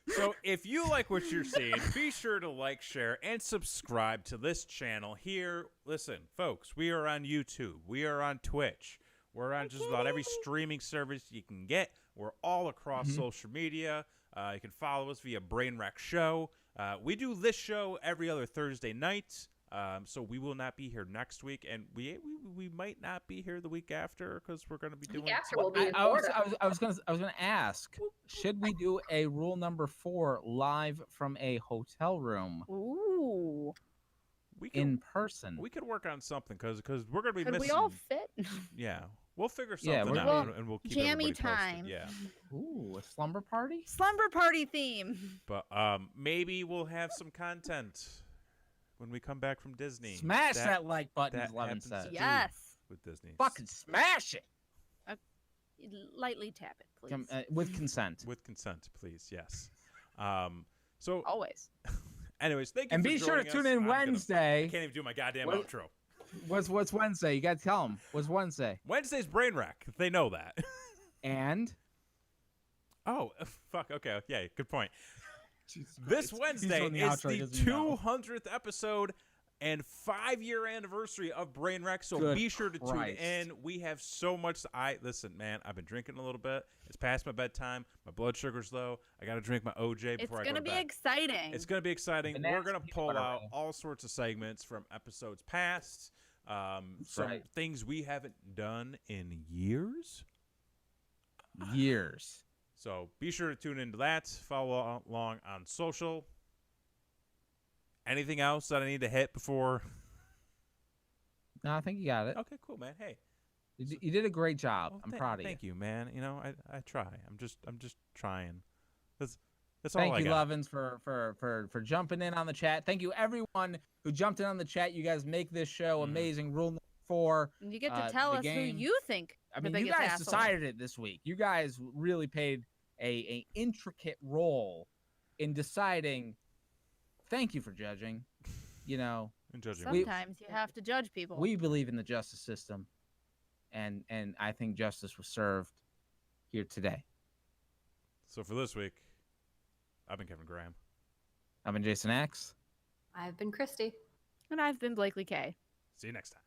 [SPEAKER 1] So if you like what you're seeing, be sure to like, share, and subscribe to this channel here. Listen, folks, we are on YouTube. We are on Twitch. We're on just about every streaming service you can get. We're all across social media. You can follow us via Brainwreck Show. We do this show every other Thursday night. So we will not be here next week, and we might not be here the week after because we're going to be doing.
[SPEAKER 3] Week after we'll be in
[SPEAKER 2] I
[SPEAKER 3] Florida.
[SPEAKER 2] was gonna ask, should we do a rule number 4 live from a hotel room
[SPEAKER 4] Ooh.
[SPEAKER 1] we could,
[SPEAKER 2] in person?
[SPEAKER 1] we could work on something because we're going to be
[SPEAKER 4] Could
[SPEAKER 1] missing.
[SPEAKER 4] we all fit?
[SPEAKER 1] Yeah, we'll figure
[SPEAKER 2] Yeah,
[SPEAKER 1] something
[SPEAKER 2] we're-
[SPEAKER 1] out,
[SPEAKER 4] Well,
[SPEAKER 1] and we'll keep
[SPEAKER 4] jammy
[SPEAKER 1] everybody posted.
[SPEAKER 4] time.
[SPEAKER 1] Yeah,
[SPEAKER 2] Ooh, a slumber party?
[SPEAKER 4] Slumber party theme.
[SPEAKER 1] but maybe we'll have some content when we come back from Disney.
[SPEAKER 2] Smash that like button,
[SPEAKER 1] that
[SPEAKER 2] as Levin
[SPEAKER 1] happens
[SPEAKER 2] says.
[SPEAKER 1] to-
[SPEAKER 4] Yes.
[SPEAKER 1] with Disney.
[SPEAKER 2] Fucking smash it.
[SPEAKER 4] Lightly tap it, please.
[SPEAKER 2] With consent.
[SPEAKER 1] With consent, please. Yes. So,
[SPEAKER 4] Always.
[SPEAKER 1] anyways, thank you.
[SPEAKER 2] And
[SPEAKER 1] for
[SPEAKER 2] be sure to
[SPEAKER 1] joining
[SPEAKER 2] tune
[SPEAKER 1] us.
[SPEAKER 2] in
[SPEAKER 1] I
[SPEAKER 2] Wednesday.
[SPEAKER 1] can't even do my goddamn
[SPEAKER 2] What-
[SPEAKER 1] outro.
[SPEAKER 2] What's Wednesday? You gotta tell them. What's Wednesday?
[SPEAKER 1] Wednesday's brain wreck. They know that.
[SPEAKER 2] And
[SPEAKER 1] Oh, fuck. Okay. Yeah, good point.
[SPEAKER 2] Jesus
[SPEAKER 1] This
[SPEAKER 2] Christ.
[SPEAKER 1] Wednesday
[SPEAKER 2] He's on
[SPEAKER 1] is
[SPEAKER 2] outro, he
[SPEAKER 1] the
[SPEAKER 2] doesn't know.
[SPEAKER 1] 200th episode and 5-year anniversary of Brain Wreck. So
[SPEAKER 2] Good
[SPEAKER 1] be sure to
[SPEAKER 2] Christ.
[SPEAKER 1] tune in. We have so much. Listen, man. I've been drinking a little bit. It's past my bedtime. My blood sugar's low. I got to drink my OJ
[SPEAKER 4] It's
[SPEAKER 1] before I go
[SPEAKER 4] going
[SPEAKER 1] to
[SPEAKER 4] to be
[SPEAKER 1] bed.
[SPEAKER 4] exciting.
[SPEAKER 1] It's going to be exciting.
[SPEAKER 2] Bananas
[SPEAKER 1] We're going to
[SPEAKER 2] peanut
[SPEAKER 1] pull
[SPEAKER 2] butter
[SPEAKER 1] out
[SPEAKER 2] roll.
[SPEAKER 1] all sorts of segments from episodes past. Some
[SPEAKER 2] right.
[SPEAKER 1] things we haven't done in years.
[SPEAKER 2] Years.
[SPEAKER 1] So be sure to tune into that. Follow along on social. Anything else that I need to hit before?
[SPEAKER 2] No, I think you got it.
[SPEAKER 1] Okay, cool, man. Hey,
[SPEAKER 2] You did a great job.
[SPEAKER 1] well,
[SPEAKER 2] I'm proud of
[SPEAKER 1] Thank you, man. You know, I try. I'm just trying. That's all
[SPEAKER 2] Thank
[SPEAKER 1] I
[SPEAKER 2] you,
[SPEAKER 1] got.
[SPEAKER 2] Lovins, for jumping in on the chat. Thank you, everyone who jumped in on the chat. You guys make this show amazing. Rule number 4.
[SPEAKER 4] And you get to
[SPEAKER 2] the
[SPEAKER 4] tell us who
[SPEAKER 2] game-
[SPEAKER 4] you think
[SPEAKER 2] I
[SPEAKER 4] the
[SPEAKER 2] mean, you
[SPEAKER 4] biggest
[SPEAKER 2] guys
[SPEAKER 4] asshole.
[SPEAKER 2] decided it this week. You guys really played a intricate role in deciding. Thank you for judging. You know,
[SPEAKER 1] And judging.
[SPEAKER 4] Sometimes you have to judge people.
[SPEAKER 2] we believe in the justice system, and I think justice was served here today.
[SPEAKER 1] So for this week, I've been Kevin Graham.
[SPEAKER 2] I've been Jason X.
[SPEAKER 3] I've been Christy.
[SPEAKER 4] And I've been Blakely K.
[SPEAKER 1] See you next time.